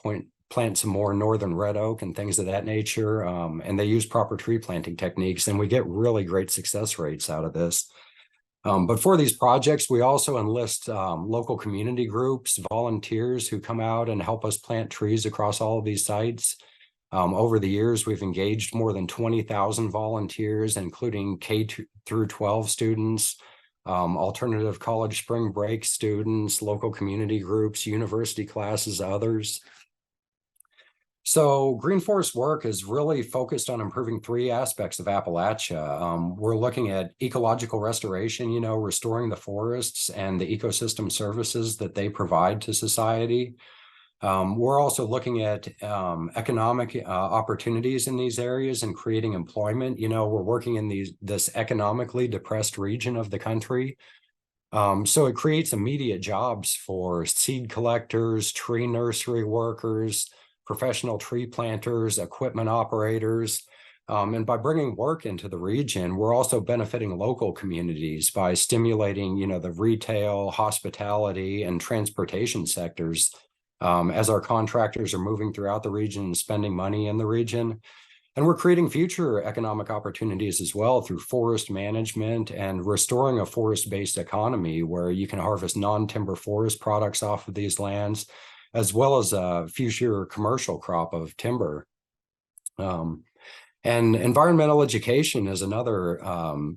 plant some more northern red oak and things of that nature. And they use proper tree planting techniques, and we get really great success rates out of this. But for these projects, we also enlist local community groups, volunteers who come out and help us plant trees across all of these sites. Over the years, we've engaged more than 20,000 volunteers, including K through 12 students, alternative college spring break students, local community groups, university classes, others. So Green Forest work is really focused on improving three aspects of Appalachia. We're looking at ecological restoration, restoring the forests and the ecosystem services that they provide to society. We're also looking at economic opportunities in these areas and creating employment. We're working in this economically depressed region of the country. So it creates immediate jobs for seed collectors, tree nursery workers, professional tree planters, equipment operators. And by bringing work into the region, we're also benefiting local communities by stimulating, the retail, hospitality, and transportation sectors. As our contractors are moving throughout the region and spending money in the region. And we're creating future economic opportunities as well through forest management and restoring a forest-based economy where you can harvest non-timber forest products off of these lands, as well as a future commercial crop of timber. And environmental education is another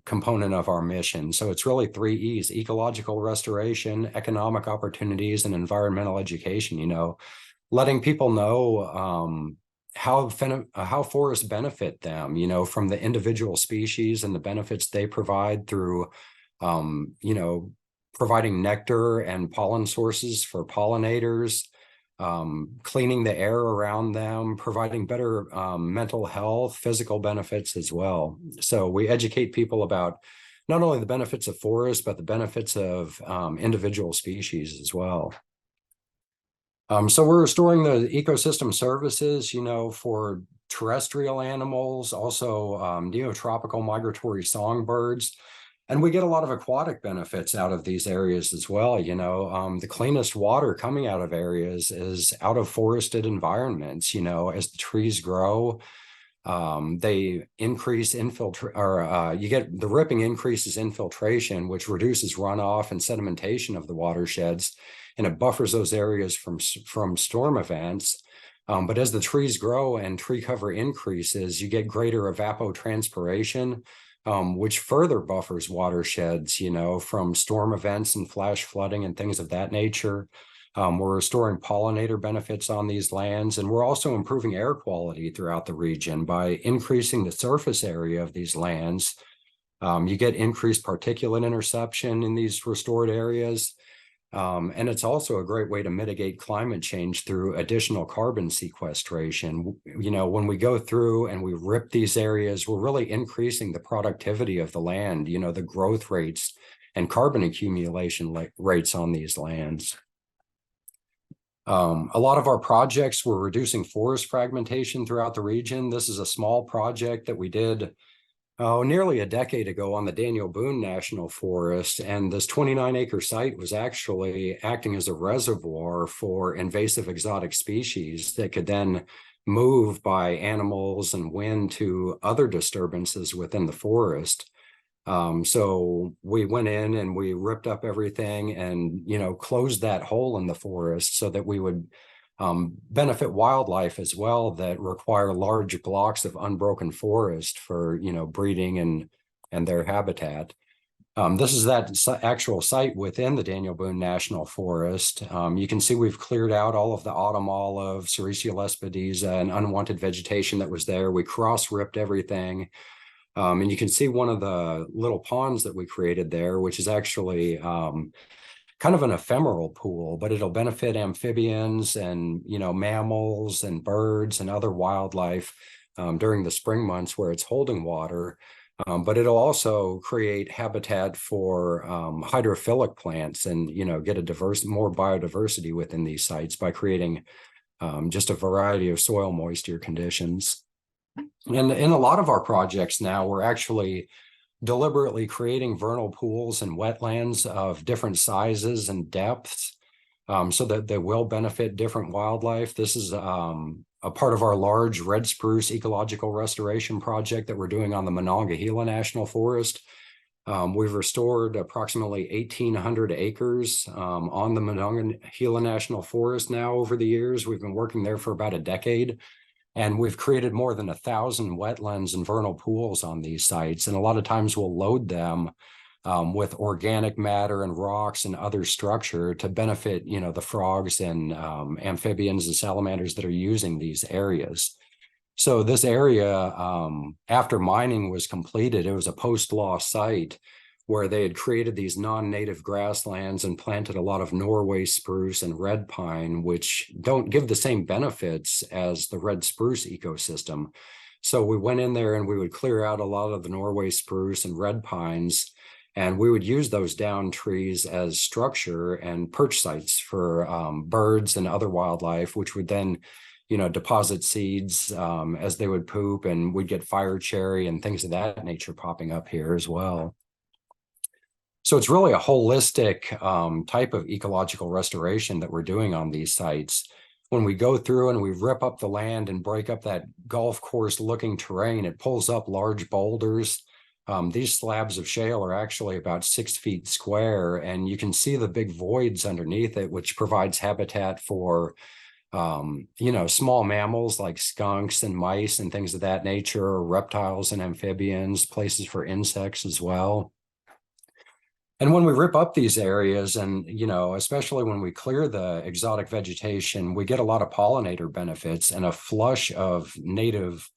component of our mission. So it's really 3 E's: ecological restoration, economic opportunities, and environmental education, letting people know how forests benefit them, from the individual species and the benefits they provide through, providing nectar and pollen sources for pollinators, cleaning the air around them, providing better mental health, physical benefits as well. So we educate people about not only the benefits of forests, but the benefits of individual species as well. So we're restoring the ecosystem services, for terrestrial animals, also neotropical migratory songbirds. And we get a lot of aquatic benefits out of these areas as well. The cleanest water coming out of areas is out of forested environments. As the trees grow, they increase you get the ripping increases infiltration, which reduces runoff and sedimentation of the watersheds, and it buffers those areas from storm events. But as the trees grow and tree cover increases, you get greater evapotranspiration, which further buffers watersheds, from storm events and flash flooding and things of that nature. We're restoring pollinator benefits on these lands, and we're also improving air quality throughout the region by increasing the surface area of these lands. You get increased particulate interception in these restored areas. And it's also a great way to mitigate climate change through additional carbon sequestration. When we go through and we rip these areas, we're really increasing the productivity of the land, the growth rates and carbon accumulation rates on these lands. A lot of our projects were reducing forest fragmentation throughout the region. This is a small project that we did nearly a decade ago on the Daniel Boone National Forest, and this 29-acre site was actually acting as a reservoir for invasive exotic species that could then move by animals and wind to other disturbances within the forest. So we went in and we ripped up everything and, closed that hole in the forest so that we would benefit wildlife as well that require large blocks of unbroken forest for, breeding and their habitat. This is that actual site within the Daniel Boone National Forest. You can see we've cleared out all of the autumn olive, Sericea lespedeza, and unwanted vegetation that was there. We cross-ripped everything. And you can see one of the little ponds that we created there, which is actually kind of an ephemeral pool, but it'll benefit amphibians and, mammals and birds and other wildlife during the spring months where it's holding water. But it'll also create habitat for hydrophilic plants and, get more biodiversity within these sites by creating just a variety of soil moisture conditions. And in a lot of our projects now, we're actually deliberately creating vernal pools and wetlands of different sizes and depths so that they will benefit different wildlife. This is a part of our large red spruce ecological restoration project that we're doing on the Monongahela National Forest. We've restored approximately 1,800 acres on the Monongahela National Forest now over the years. We've been working there for about a decade. And we've created more than 1,000 wetlands and vernal pools on these sites. And a lot of times we'll load them with organic matter and rocks and other structure to benefit, the frogs and amphibians and salamanders that are using these areas. So this area, after mining was completed, it was a post-law site where they had created these non-native grasslands and planted a lot of Norway spruce and red pine, which don't give the same benefits as the red spruce ecosystem. So we went in there and we would clear out a lot of the Norway spruce and red pines, and we would use those down trees as structure and perch sites for birds and other wildlife, which would then deposit seeds as they would poop, and we'd get fire cherry and things of that nature popping up here as well. So it's really a holistic type of ecological restoration that we're doing on these sites. When we go through and we rip up the land and break up that golf course looking terrain, it pulls up large boulders. These slabs of shale are actually about 6 feet square, and you can see the big voids underneath it, which provides habitat for small mammals like skunks and mice and things of that nature, reptiles and amphibians, places for insects as well. And when we rip up these areas and, especially when we clear the exotic vegetation, we get a lot of pollinator benefits and a flush of native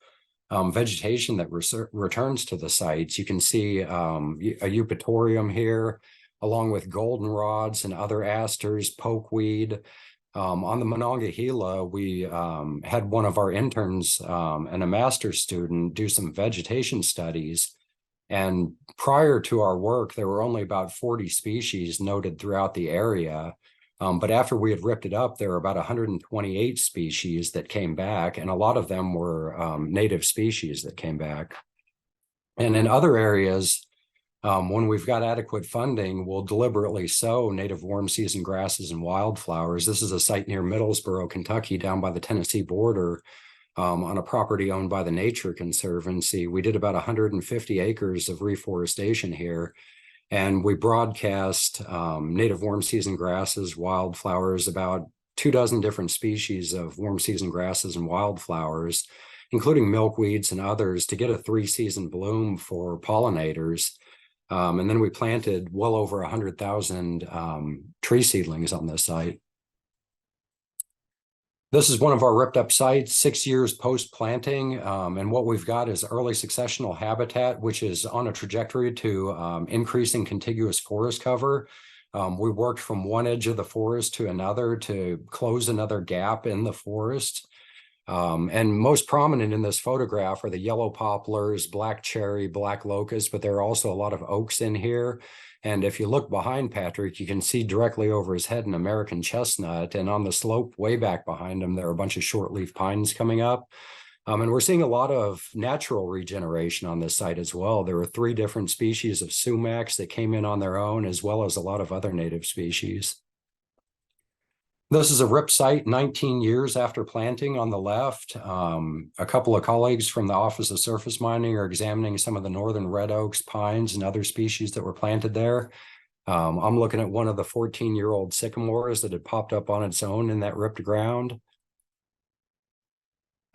vegetation that returns to the sites. You can see a eupatorium here, along with goldenrods and other asters, pokeweed. On the Monongahela, we had one of our interns and a master's student do some vegetation studies. And prior to our work, there were only about 40 species noted throughout the area. But after we had ripped it up, there were about 128 species that came back, and a lot of them were native species that came back. And in other areas, when we've got adequate funding, we'll deliberately sow native warm season grasses and wildflowers. This is a site near Middlesboro, Kentucky, down by the Tennessee border. On a property owned by the Nature Conservancy. We did about 150 acres of reforestation here, and we broadcast native warm season grasses, wildflowers, about 24 different species of warm season grasses and wildflowers, including milkweeds and others, to get a 3-season bloom for pollinators. And then we planted well over 100,000 tree seedlings on this site. This is one of our ripped up sites, 6 years post-planting, and what we've got is early successional habitat, which is on a trajectory to increasing contiguous forest cover. We worked from one edge of the forest to another to close another gap in the forest. And most prominent in this photograph are the yellow poplars, black cherry, black locust, but there are also a lot of oaks in here. And if you look behind Patrick, you can see directly over his head an American chestnut. And on the slope way back behind him, there are a bunch of shortleaf pines coming up. And we're seeing a lot of natural regeneration on this site as well. There were 3 different species of sumacs that came in on their own, as well as a lot of other native species. This is a rip site 19 years after planting on the left. A couple of colleagues from the Office of Surface Mining are examining some of the northern red oaks, pines, and other species that were planted there. I'm looking at one of the 14-year-old sycamores that had popped up on its own in that ripped ground.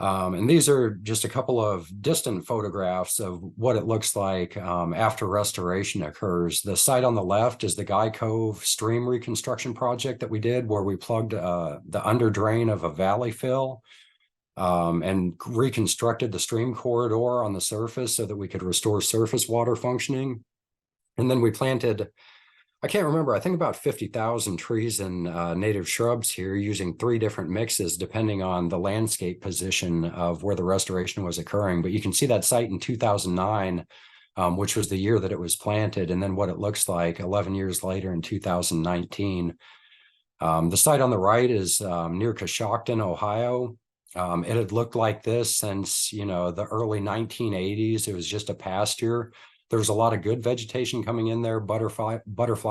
And these are just a couple of distant photographs of what it looks like after restoration occurs. The site on the left is the Guy Cove stream reconstruction project that we did, where we plugged the under drain of a valley fill and reconstructed the stream corridor on the surface so that we could restore surface water functioning. And then we planted, I can't remember, I think about 50,000 trees and native shrubs here, using 3 different mixes depending on the landscape position of where the restoration was occurring. But you can see that site in 2009, which was the year that it was planted, and then what it looks like 11 years later in 2019. The site on the right is near Coshocton, Ohio. It had looked like this since, the early 1980s. It was just a pasture. There was a lot of good vegetation coming in there, butterfly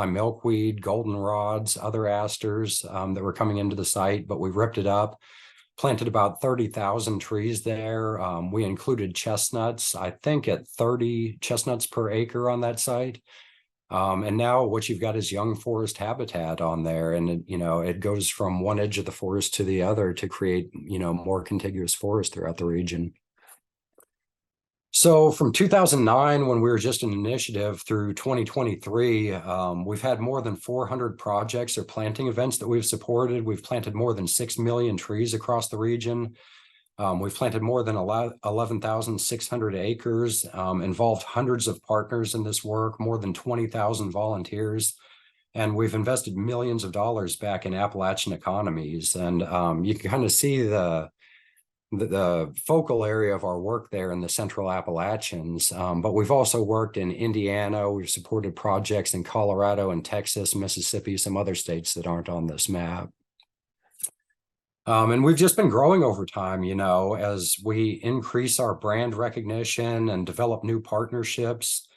milkweed, goldenrods, other asters that were coming into the site, but we ripped it up, planted about 30,000 trees there. We included chestnuts, I think at 30 chestnuts per acre on that site. And now what you've got is young forest habitat on there. And, it goes from one edge of the forest to the other to create, more contiguous forest throughout the region. So from 2009, when we were just an initiative, through 2023, we've had more than 400 projects or planting events that we've supported. We've planted more than 6 million trees across the region. We've planted more than 11,600 acres, involved hundreds of partners in this work, more than 20,000 volunteers, and we've invested millions of dollars back in Appalachian economies. And you can kind of see the focal area of our work there in the Central Appalachians, but we've also worked in Indiana. We've supported projects in Colorado and Texas, Mississippi, some other states that aren't on this map. And we've just been growing over time, as we increase our brand recognition and develop new partnerships.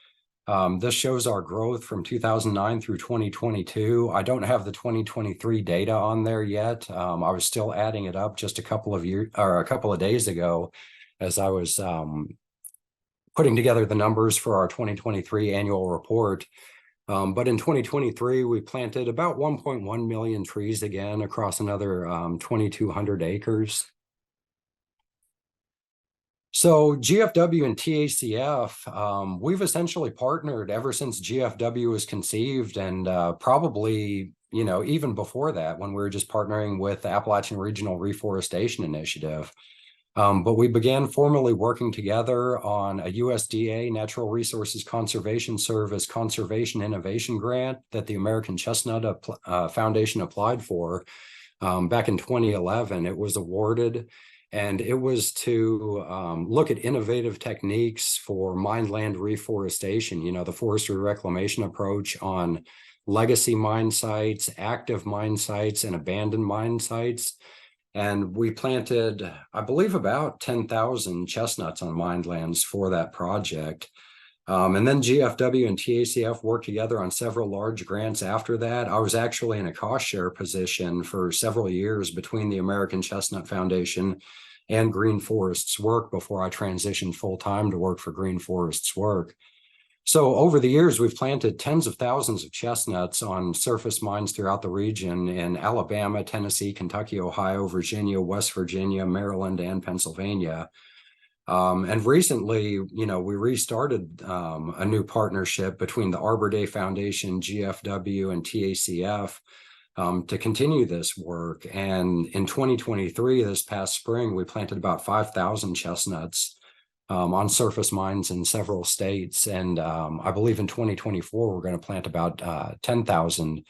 This shows our growth from 2009 through 2022. I don't have the 2023 data on there yet. I was still adding it up just a couple of days ago, as I was putting together the numbers for our 2023 annual report. But in 2023, we planted about 1.1 million trees again across another 2,200 acres. So GFW and TACF, we've essentially partnered ever since GFW was conceived, and probably, even before that, when we were just partnering with the Appalachian Regional Reforestation Initiative. But we began formally working together on a USDA Natural Resources Conservation Service Conservation Innovation Grant that the American Chestnut Foundation applied for back in 2011. It was awarded, and it was to look at innovative techniques for mineland reforestation, the forestry reclamation approach on legacy mine sites, active mine sites, and abandoned mine sites. And we planted, I believe, about 10,000 chestnuts on mined lands for that project. And then GFW and TACF worked together on several large grants after that. I was actually in a cost share position for several years between the American Chestnut Foundation and Green Forest's work before I transitioned full-time to work for Green Forest's work. So over the years, we've planted tens of thousands of chestnuts on surface mines throughout the region in Alabama, Tennessee, Kentucky, Ohio, Virginia, West Virginia, Maryland, and Pennsylvania. And recently, we restarted a new partnership between the Arbor Day Foundation, GFW, and TACF to continue this work. And in 2023, this past spring, we planted about 5,000 chestnuts on surface mines in several states. And I believe in 2024, we're going to plant about 10,000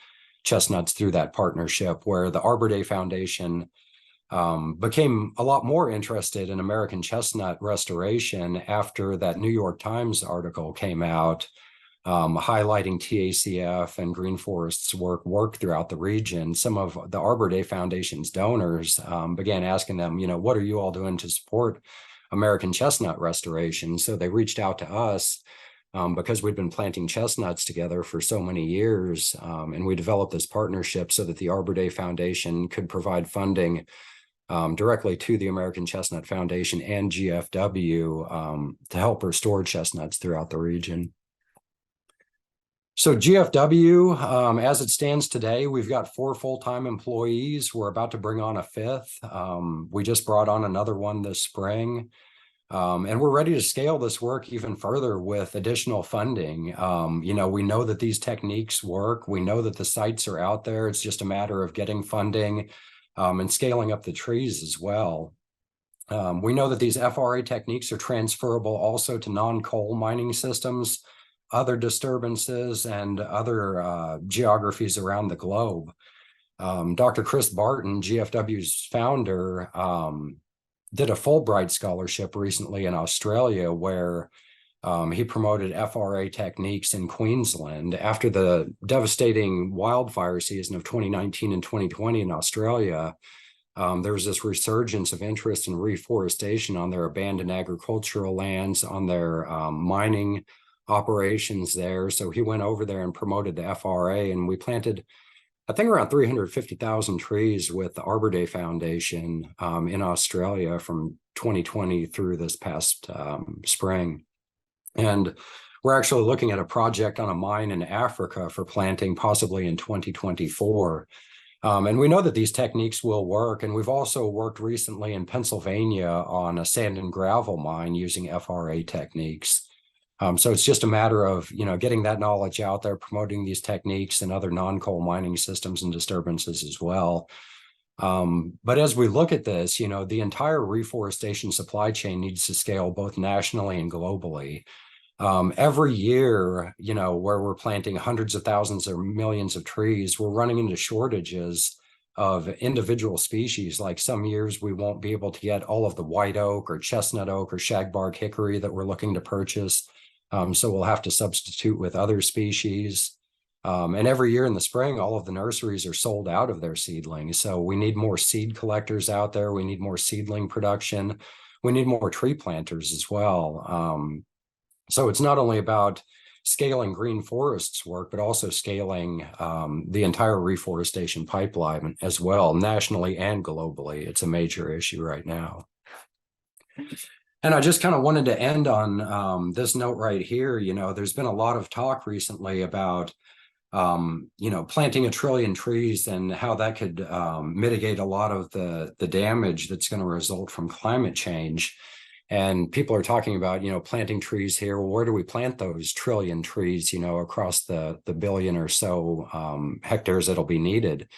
chestnuts through that partnership, where the Arbor Day Foundation became a lot more interested in American chestnut restoration after that New York Times article came out highlighting TACF and Green Forest's work throughout the region. Some of the Arbor Day Foundation's donors began asking them, what are you all doing to support American chestnut restoration? So they reached out to us because we'd been planting chestnuts together for so many years, and we developed this partnership so that the Arbor Day Foundation could provide funding directly to the American Chestnut Foundation and GFW to help restore chestnuts throughout the region. So GFW, as it stands today, we've got 4 full-time employees. We're about to bring on a 5th. We just brought on another one this spring. And we're ready to scale this work even further with additional funding. We know that these techniques work. We know that the sites are out there. It's just a matter of getting funding and scaling up the trees as well. We know that these FRA techniques are transferable also to non-coal mining systems, other disturbances, and other geographies around the globe. Dr. Chris Barton, GFW's founder, did a Fulbright scholarship recently in Australia where he promoted FRA techniques in Queensland after the devastating wildfire season of 2019 and 2020 in Australia. There was this resurgence of interest in reforestation on their abandoned agricultural lands, on their mining operations there. So he went over there and promoted the FRA, and we planted, I think, around 350,000 trees with the Arbor Day Foundation in Australia from 2020 through this past spring. And we're actually looking at a project on a mine in Africa for planting possibly in 2024. And we know that these techniques will work. And we've also worked recently in Pennsylvania on a sand and gravel mine using FRA techniques. So it's just a matter of, getting that knowledge out there, promoting these techniques and other non-coal mining systems and disturbances as well. But as we look at this, the entire reforestation supply chain needs to scale both nationally and globally. Every year, where we're planting hundreds of thousands or millions of trees, we're running into shortages of individual species. Like some years we won't be able to get all of the white oak or chestnut oak or shagbark hickory that we're looking to purchase. So we'll have to substitute with other species. And every year in the spring, all of the nurseries are sold out of their seedlings. So we need more seed collectors out there. We need more seedling production. We need more tree planters as well. So it's not only about scaling green forests work, but also scaling the entire reforestation pipeline as well, nationally and globally. It's a major issue right now. And I just kind of wanted to end on this note right here. There's been a lot of talk recently about, planting 1 trillion trees and how that could mitigate a lot of the damage that's going to result from climate change. And people are talking about, planting trees here. Well, where do we plant those 1 trillion trees, across the billion or so hectares that'll be needed?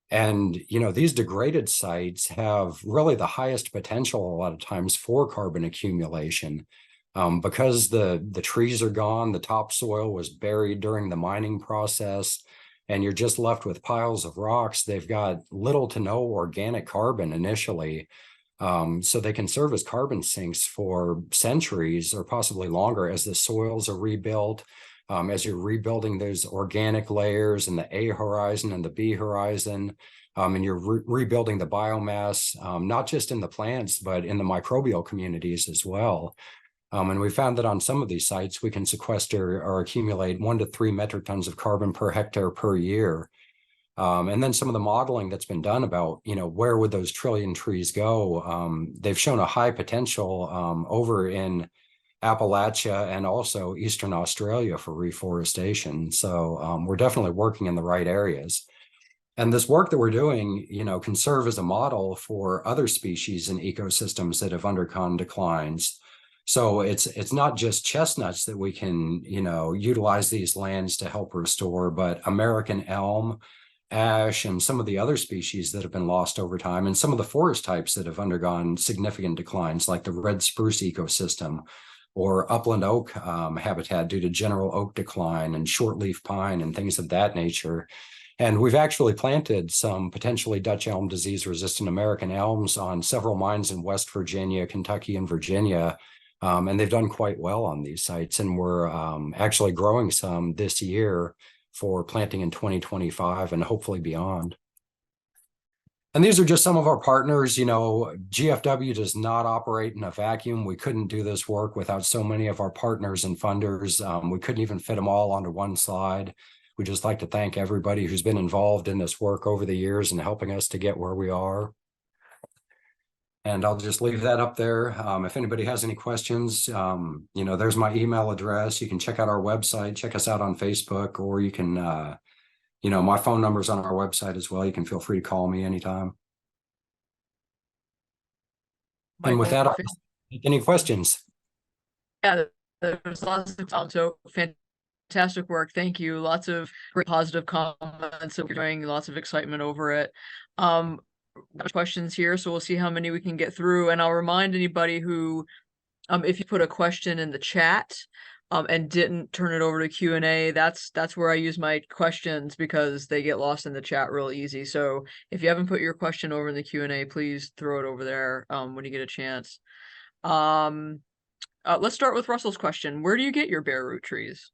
And, these degraded sites have really the highest potential a lot of times for carbon accumulation. Because the trees are gone, the topsoil was buried during the mining process, and you're just left with piles of rocks. They've got little to no organic carbon initially. So they can serve as carbon sinks for centuries or possibly longer as the soils are rebuilt, as you're rebuilding those organic layers in the A horizon and the B horizon, and you're rebuilding the biomass, not just in the plants, but in the microbial communities as well. And we found that on some of these sites, we can sequester or accumulate 1 to 3 metric tons of carbon per hectare per year. And then some of the modeling that's been done about, where would those 1 trillion trees go? They've shown a high potential over in Appalachia and also Eastern Australia for reforestation. So we're definitely working in the right areas. And this work that we're doing, can serve as a model for other species and ecosystems that have undergone declines. So it's not just chestnuts that we can, utilize these lands to help restore, but American elm, ash, and some of the other species that have been lost over time, and some of the forest types that have undergone significant declines, like the red spruce ecosystem or upland oak habitat due to general oak decline and shortleaf pine and things of that nature. And we've actually planted some potentially Dutch elm disease resistant American elms on several mines in West Virginia, Kentucky, and Virginia. And they've done quite well on these sites. And we're actually growing some this year for planting in 2025 and hopefully beyond. And these are just some of our partners. GFW does not operate in a vacuum. We couldn't do this work without so many of our partners and funders. We couldn't even fit them all onto one slide. We just like to thank everybody who's been involved in this work over the years and helping us to get where we are. And I'll just leave that up there. If anybody has any questions, there's my email address. You can check out our website, check us out on Facebook, or you can, my phone number's on our website as well. You can feel free to call me anytime. And with Michael, that, I'll take any questions. yeah, there's lots of so fantastic work. Thank you. Lots of great positive comments. So we're doing lots of excitement over it. Questions here, so we'll see how many we can get through. And I'll remind anybody who, if you put a question in the chat, and didn't turn it over to Q&A, that's where I use my questions because they get lost in the chat real easy. So if you haven't put your question over in the Q&A, please throw it over there when you get a chance. Let's start with Russell's question. Where do you get your bare root trees?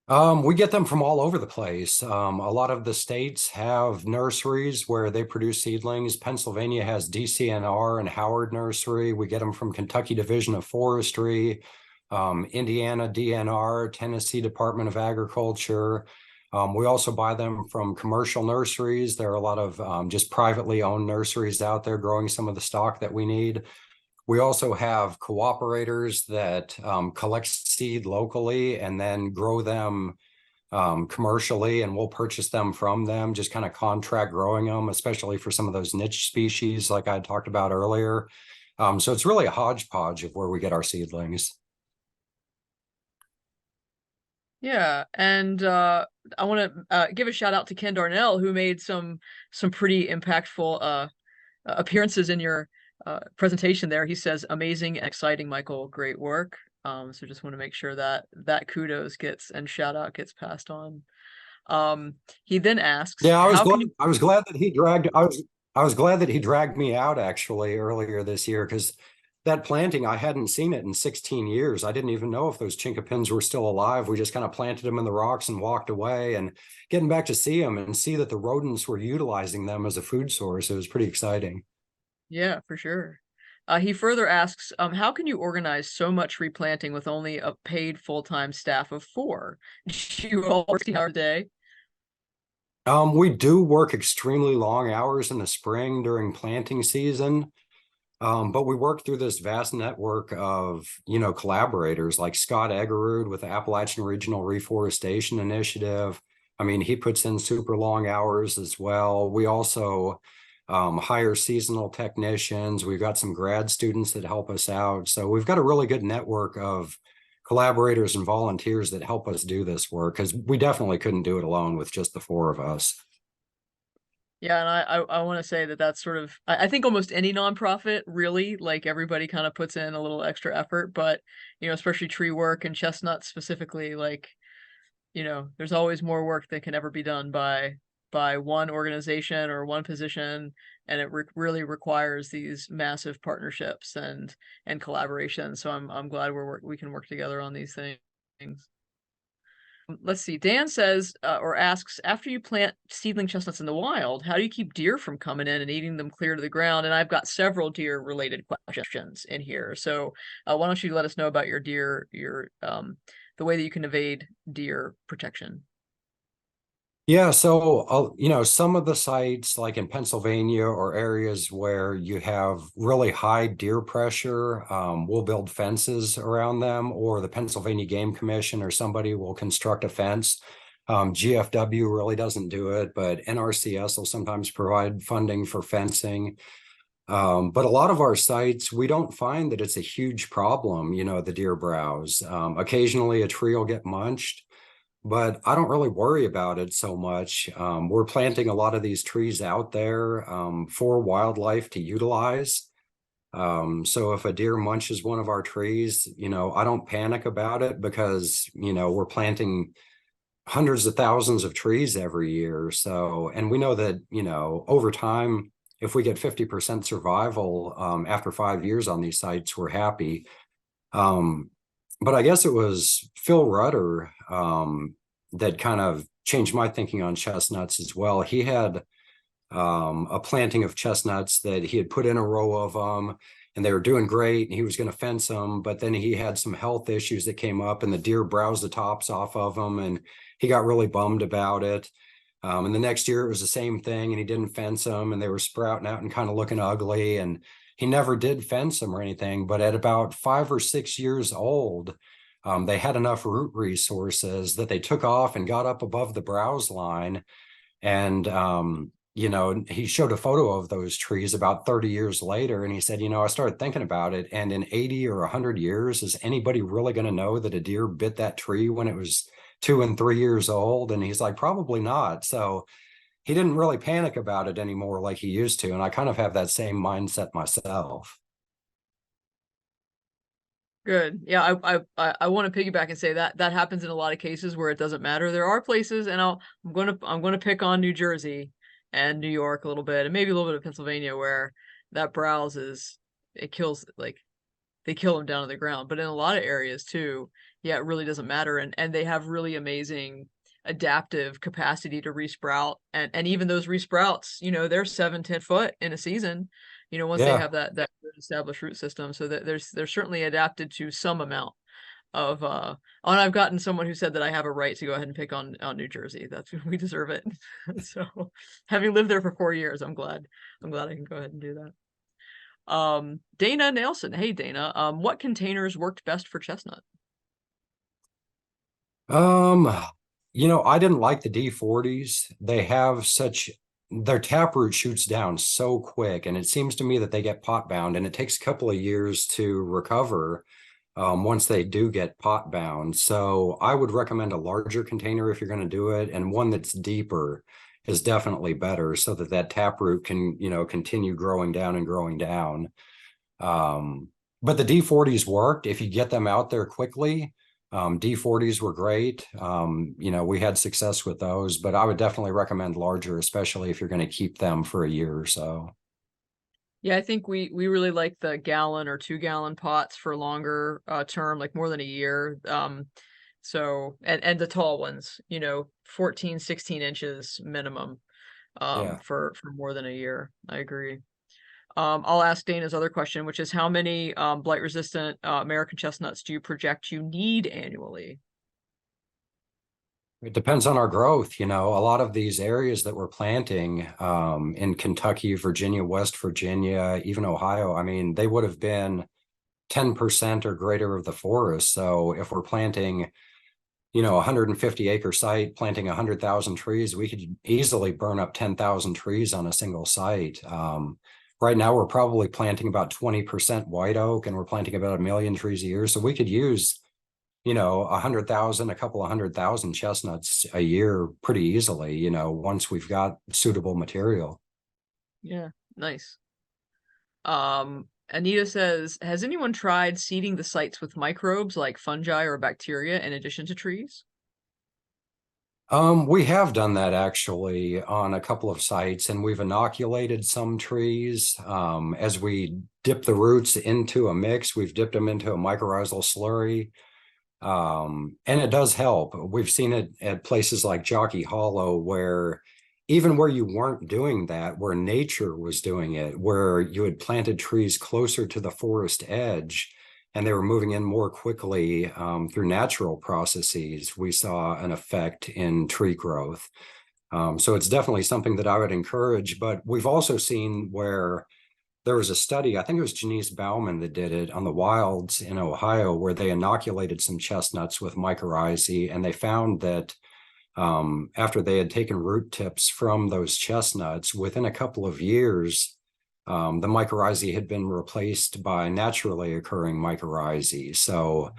We get them from all over the place. A lot of the states have nurseries where they produce seedlings. Pennsylvania has DCNR and Howard Nursery. We get them from Kentucky Division of Forestry, Indiana DNR, Tennessee Department of Agriculture. We also buy them from commercial nurseries. There are a lot of just privately owned nurseries out there growing some of the stock that we need. We also have cooperators that collect seed locally and then grow them commercially, and we'll purchase them from them, just kind of contract growing them, especially for some of those niche species like I talked about earlier. So it's really a hodgepodge of where we get our seedlings. Yeah, and I want to give a shout out to Ken Darnell, who made some pretty impactful appearances in your presentation there. He says, amazing and exciting, Michael, great work. So just want to make sure that kudos gets and shout out gets passed on. He then asks, yeah, I was glad that he dragged me out actually earlier this year, because that planting, I hadn't seen it in 16 years. I didn't even know if those chinkapins were still alive. We just kind of planted them in the rocks and walked away, and getting back to see them and see that the rodents were utilizing them as a food source, it was pretty exciting. Yeah, for sure. He further asks, how can you organize so much replanting with only a paid full-time staff of 4? Do you all work 16 hours a day? We do work extremely long hours in the spring during planting season. But we work through this vast network of, collaborators like Scott Eggerud with the Appalachian Regional Reforestation Initiative. I mean, he puts in super long hours as well. We also hire seasonal technicians. We've got some grad students that help us out. So we've got a really good network of collaborators and volunteers that help us do this work, because we definitely couldn't do it alone with just the 4 of us. Yeah, and I want to say that that's sort of, I think almost any nonprofit really, like, everybody kind of puts in a little extra effort, but especially tree work and chestnuts specifically, like, there's always more work that can ever be done by one organization or one position, and it really requires these massive partnerships and collaboration. So I'm glad we can work together on these things. Let's see. Dan says or asks, after you plant seedling chestnuts in the wild, how do you keep deer from coming in and eating them clear to the ground? And I've got several deer related questions in here. So why don't you let us know about your deer, the way that you can evade deer protection? Yeah, so, some of the sites like in Pennsylvania or areas where you have really high deer pressure, we'll build fences around them, or the Pennsylvania Game Commission or somebody will construct a fence. GFW really doesn't do it, but NRCS will sometimes provide funding for fencing. But a lot of our sites, we don't find that it's a huge problem, the deer browse. Occasionally a tree will get munched, but I don't really worry about it so much. We're planting a lot of these trees out there for wildlife to utilize. So if a deer munches one of our trees, I don't panic about it, because, we're planting hundreds of thousands of trees every year. So, and we know that, over time, if we get 50% survival after 5 years on these sites, we're happy. But I guess it was Phil Rutter that kind of changed my thinking on chestnuts as well. He had a planting of chestnuts that he had put in a row of them, and they were doing great, and he was going to fence them, but then he had some health issues that came up, and the deer browsed the tops off of them, and he got really bummed about it. And the next year it was the same thing, and he didn't fence them, and they were sprouting out and kind of looking ugly. And he never did fence them or anything. But at about 5 or 6 years old, they had enough root resources that they took off and got up above the browse line. And he showed a photo of those trees about 30 years later, and he said, I started thinking about it, and in 80 or 100 years, is anybody really going to know that a deer bit that tree when it was 2 and 3 years old? And he's like, probably not. So he didn't really panic about it anymore like he used to. And I kind of have that same mindset myself. Good. Yeah, I want to piggyback and say that that happens in a lot of cases where it doesn't matter. There are places, and I'm gonna pick on New Jersey and New York a little bit, and maybe a little bit of Pennsylvania, where that browse it kills, like, they kill them down to the ground. But in a lot of areas too, yeah, it really doesn't matter, and they have really amazing adaptive capacity to resprout, and even those resprouts, they're 7-10 foot in a season, once they Yeah. have that good established root system. So that they're certainly adapted to some amount of and I've gotten someone who said that I have a right to go ahead and pick on New Jersey. That's we deserve it. So having lived there for 4 years, I'm glad I can go ahead and do that. Dana Nelson. Hey Dana, what containers worked best for chestnut? Um, I didn't like the D40s. They have their taproot shoots down so quick, and it seems to me that they get pot bound, and it takes a couple of years to recover once they do get pot bound. So I would recommend a larger container if you're going to do it, and one that's deeper is definitely better, so that that taproot can, continue growing down and growing down. But the D40s worked if you get them out there quickly. D40s were great. We had success with those, but I would definitely recommend larger, especially if you're going to keep them for a year or so. Yeah, I think we really like the gallon or 2-gallon pots for longer term, like more than a year. So and the tall ones, 14, 16 inches minimum Yeah. for more than a year. I agree. I'll ask Dana's other question, which is how many blight resistant American chestnuts do you project you need annually? It depends on our growth. A lot of these areas that we're planting in Kentucky, Virginia, West Virginia, even Ohio, I mean, they would have been 10% or greater of the forest. So if we're planting, 150-acre site, planting 100,000 trees, we could easily burn up 10,000 trees on a single site. Right now, we're probably planting about 20% white oak, and we're planting about 1 million trees a year. So we could use 100,000, a couple of 100,000 chestnuts a year pretty easily, once we've got suitable material. Yeah, nice. Anita says, has anyone tried seeding the sites with microbes like fungi or bacteria in addition to trees? We have done that actually on a couple of sites, and we've inoculated some trees. As we dip the roots into a mix, we've dipped them into a mycorrhizal slurry. And it does help. We've seen it at places like Jockey Hollow, where even where you weren't doing that, where nature was doing it, where you had planted trees closer to the forest edge and they were moving in more quickly through natural processes, we saw an effect in tree growth. So it's definitely something that I would encourage. But we've also seen where there was a study, I think it was Janice Bauman that did it on the wilds in Ohio, where they inoculated some chestnuts with mycorrhizae, and they found that after they had taken root tips from those chestnuts, within a couple of years, the mycorrhizae had been replaced by naturally occurring mycorrhizae. So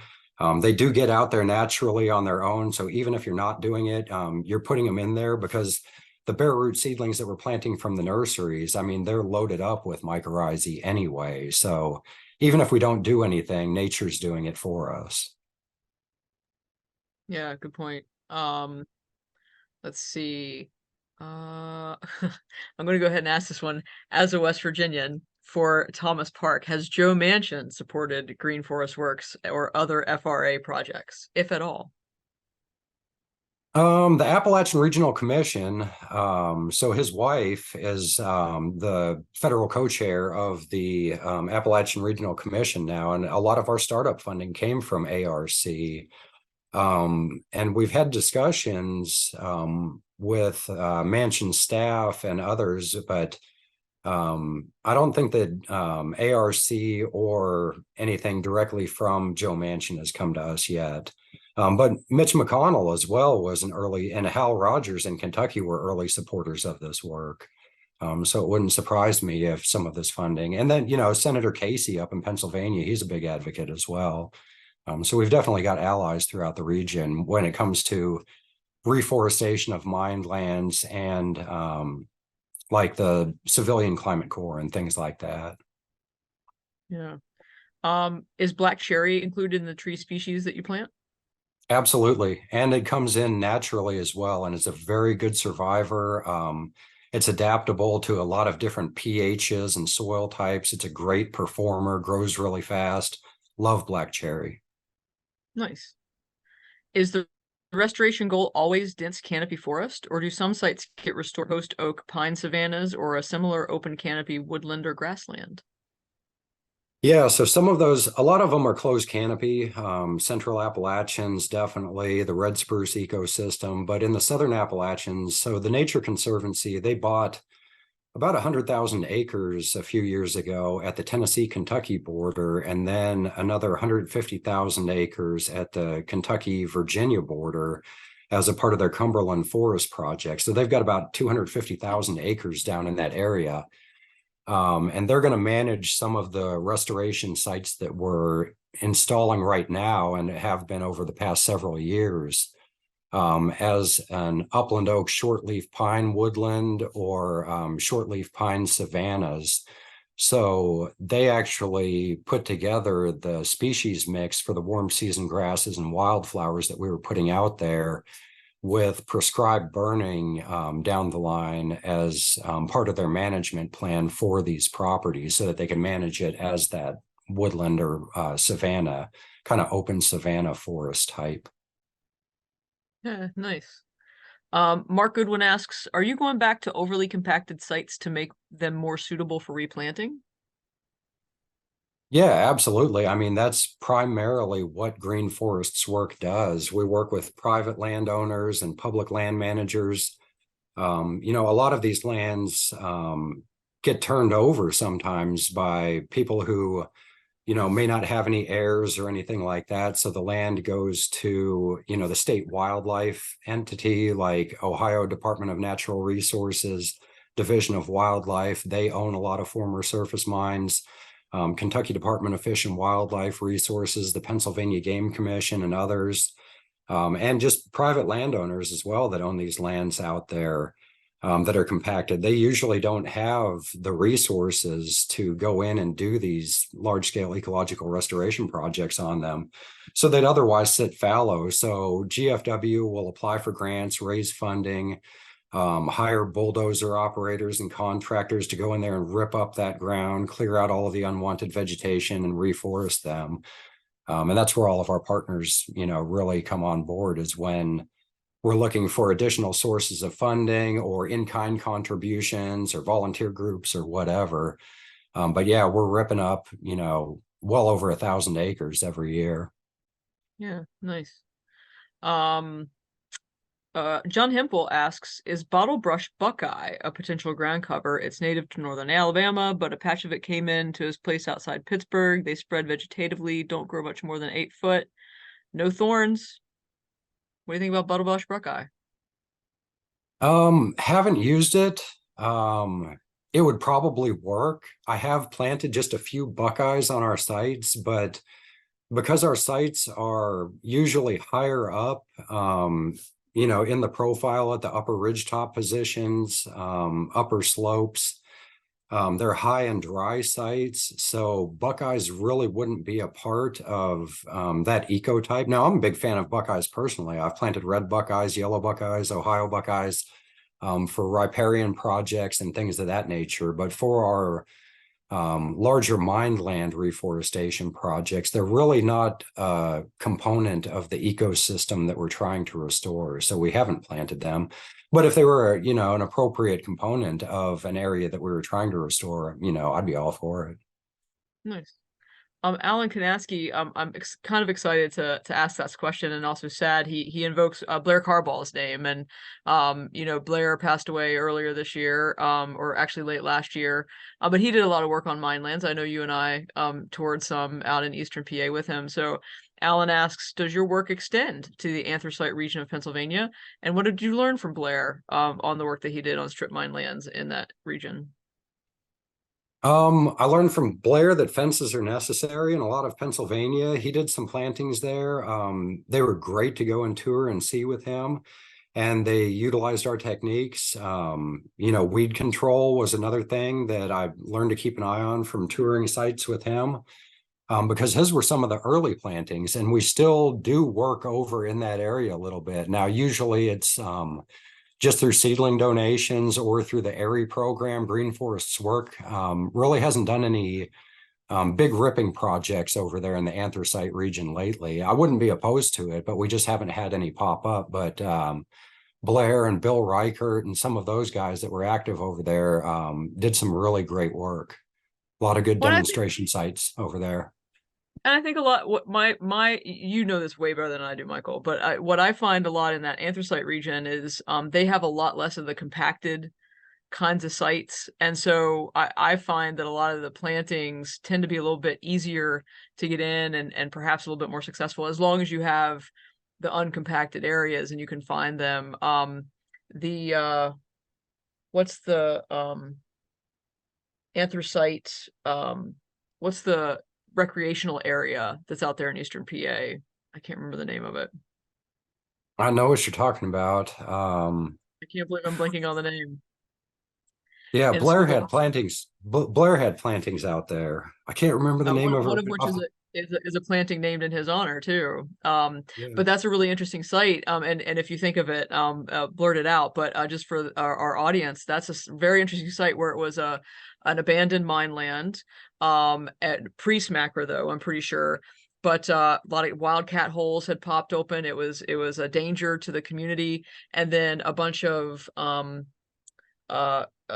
they do get out there naturally on their own. So even if you're not doing it, you're putting them in there, because the bare root seedlings that we're planting from the nurseries, I mean, they're loaded up with mycorrhizae anyway. So even if we don't do anything, nature's doing it for us. Yeah, good point. Let's see. I'm going to go ahead and ask this one. As a West Virginian, for Thomas Park, has Joe Manchin supported Green Forest Works or other FRA projects, if at all? The Appalachian Regional Commission, so his wife is the federal co-chair of the Appalachian Regional Commission now, and a lot of our startup funding came from ARC. And we've had discussions with mansion staff and others, but I don't think that ARC or anything directly from Joe Manchin has come to us yet. But Mitch McConnell as well was an early, and Hal Rogers in Kentucky were early supporters of this work. So it wouldn't surprise me if some of this funding, and then, Senator Casey up in Pennsylvania, he's a big advocate as well. So we've definitely got allies throughout the region when it comes to reforestation of mined lands and like the Civilian Climate Corps and things like that. Yeah. Is black cherry included in the tree species that you plant? Absolutely. And it comes in naturally as well. And it's a very good survivor. It's adaptable to a lot of different pHs and soil types. It's a great performer, grows really fast. Love black cherry. Nice. Is the restoration goal always dense canopy forest, or do some sites get restored host oak pine savannas or a similar open canopy woodland or grassland? Yeah, so some of those, a lot of them are closed canopy. Central Appalachians, definitely the red spruce ecosystem, but in the Southern Appalachians, so the Nature Conservancy, they bought about 100,000 acres a few years ago at the Tennessee-Kentucky border, and then another 150,000 acres at the Kentucky-Virginia border as a part of their Cumberland Forest project. So they've got about 250,000 acres down in that area. And they're going to manage some of the restoration sites that we're installing right now and have been over the past several years as an upland oak shortleaf pine woodland or shortleaf pine savannas. So they actually put together the species mix for the warm season grasses and wildflowers that we were putting out there with prescribed burning down the line as part of their management plan for these properties so that they can manage it as that woodland or savanna, kind of open savanna forest type. Yeah, nice. Mark Goodwin asks, are you going back to overly compacted sites to make them more suitable for replanting? Yeah, absolutely. I mean, that's primarily what Green Forests work does. We work with private landowners and public land managers. A lot of these lands get turned over sometimes by people who, may not have any heirs or anything like that. So the land goes to, the state wildlife entity like Ohio Department of Natural Resources, Division of Wildlife. They own a lot of former surface mines. Kentucky Department of Fish and Wildlife Resources, the Pennsylvania Game Commission, and others, and just private landowners as well that own these lands out there that are compacted. They usually don't have the resources to go in and do these large-scale ecological restoration projects on them. So they'd otherwise sit fallow. So GFW will apply for grants, raise funding, hire bulldozer operators and contractors to go in there and rip up that ground, clear out all of the unwanted vegetation and reforest them. And that's where all of our partners, really come on board, is when we're looking for additional sources of funding or in-kind contributions or volunteer groups or whatever. But yeah, we're ripping up, well over 1,000 acres every year. Yeah, nice. John Hempel asks, is bottlebrush buckeye a potential ground cover? It's native to northern Alabama, but a patch of it came in to his place outside Pittsburgh. They spread vegetatively, don't grow much more than 8 foot. No thorns. What do you think about bottlebrush buckeye? Haven't used it. It would probably work. I have planted just a few buckeyes on our sites, but because our sites are usually higher up, in the profile at the upper ridgetop positions, upper slopes, they're high and dry sites. So buckeyes really wouldn't be a part of that ecotype. Now, I'm a big fan of buckeyes personally. I've planted red buckeyes, yellow buckeyes, Ohio buckeyes for riparian projects and things of that nature. But for our larger mineland reforestation projects, they're really not a component of the ecosystem that we're trying to restore. So we haven't planted them. But if they were, an appropriate component of an area that we were trying to restore, I'd be all for it. Nice. Alan Kanaski, I'm kind of excited to ask that question, and also sad he invokes Blair Carball's name, and you know, Blair passed away earlier this year, or actually late last year, but he did a lot of work on minelands. I know you and I toured some out in eastern PA with him. So Alan asks, does your work extend to the anthracite region of Pennsylvania, and what did you learn from Blair on the work that he did on strip mine lands in that region? I learned from Blair that fences are necessary in a lot of Pennsylvania. He did some plantings there. They were great to go and tour and see with him, and they utilized our techniques. You know, weed control was another thing that I learned to keep an eye on from touring sites with him, because his were some of the early plantings, and we still do work over in that area a little bit. Now, usually it's just through seedling donations or through the ARI program. Green Forests Work really hasn't done any big ripping projects over there in the anthracite region lately. I wouldn't be opposed to it, but we just haven't had any pop up. But Blair and Bill Reichert and some of those guys that were active over there did some really great work. A lot of good Well, demonstration sites over there. and I think a lot what my you know this way better than I do, Michael, but what I find a lot in that anthracite region is they have a lot less of the compacted kinds of sites. And so I find that a lot of the plantings tend to be a little bit easier to get in, and perhaps a little bit more successful as long as you have the uncompacted areas and you can find them. The what's the anthracite what's the recreational area that's out there in eastern PA? I can't remember the name of it. I know what you're talking about. I can't believe I'm blanking on the name. Yeah, In Blair school, had plantings. Blair had plantings out there. I can't remember the name of one it. of which is a planting named in his honor too. Yeah. But that's a really interesting site. And if you think of it, blurt it out. But just for our audience, that's a very interesting site where it was an abandoned mine land, at pre-SMCRA though, I'm pretty sure. But a lot of wildcat holes had popped open. It was a danger to the community, and then a bunch of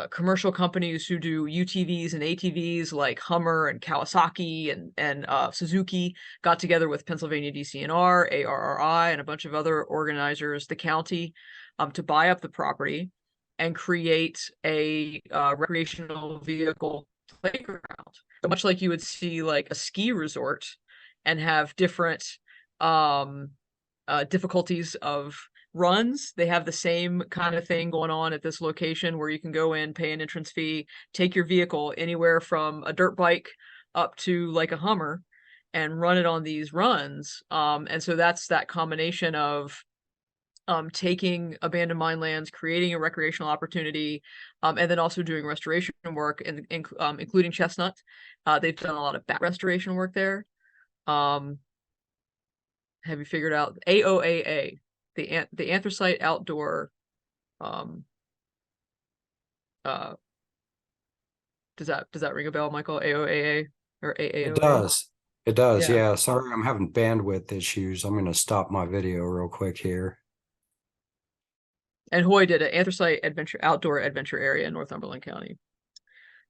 commercial companies who do UTVs and ATVs like Hummer and Kawasaki and Suzuki got together with Pennsylvania DCNR, ARRI, and a bunch of other organizers, the county, to buy up the property and create a recreational vehicle playground. So much like you would see like a ski resort and have different difficulties of runs. They have the same kind of thing going on at this location where you can go in, pay an entrance fee, take your vehicle anywhere from a dirt bike up to like a Hummer and run it on these runs. And so that's that combination of taking abandoned mine lands, creating a recreational opportunity, and then also doing restoration work, including Chestnut. They've done a lot of bat restoration work there. Have you figured out AOAA? The anthracite outdoor um uh does that ring a bell, Michael? AOAA or It AAOA? does. It does. Yeah. Yeah. Sorry, I'm having bandwidth issues. I'm going to stop my video real quick here. And Hoy did an anthracite outdoor adventure area in Northumberland County.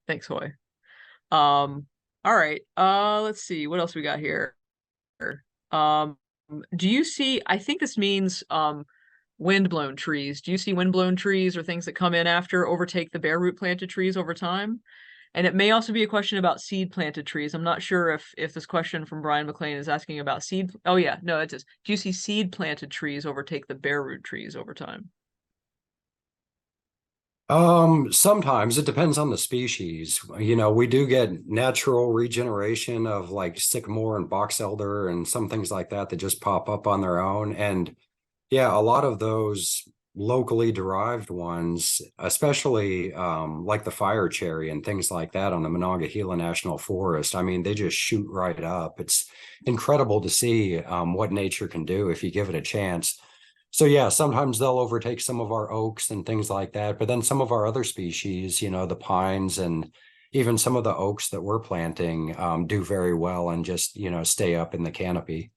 Thanks, Hoy. All right. Let's see what else we got here. Um do you see, I think this means windblown trees. Do you see windblown trees or things that come in after overtake the bare root planted trees over time? And it may also be a question about seed planted trees. I'm not sure if this question from Brian McLean is asking about seed. Oh yeah, no, it is. Do you see seed planted trees overtake the bare root trees over time? Sometimes it depends on the species. You know, we do get natural regeneration of like sycamore and box elder and some things like that that just pop up on their own. And yeah, a lot of those locally derived ones, especially like the fire cherry and things like that on the Monongahela National Forest. I mean, they just shoot right up. It's incredible to see what nature can do if you give it a chance. So yeah, sometimes they'll overtake some of our oaks and things like that, but then some of our other species, you know, the pines and even some of the oaks that we're planting do very well and just, you know, stay up in the canopy.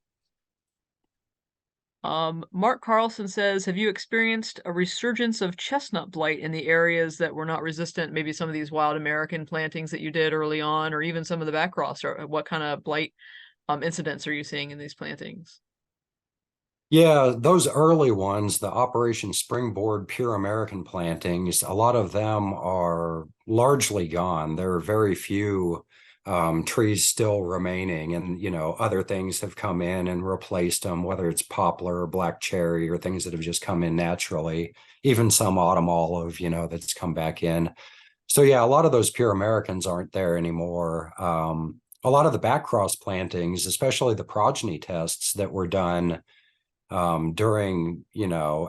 Mark Carlson says, have you experienced a resurgence of chestnut blight in the areas that were not resistant? Maybe some of these wild American plantings that you did early on, or even some of the backcross, or what kind of blight incidents are you seeing in these plantings? Yeah, those early ones, the Operation Springboard Pure American plantings, a lot of them are largely gone. There are very few trees still remaining, and other things have come in and replaced them, whether it's poplar or black cherry or things that have just come in naturally, even some autumn olive, that's come back in. So yeah, a lot of those Pure Americans aren't there anymore. A lot of the backcross plantings, especially the progeny tests that were done during,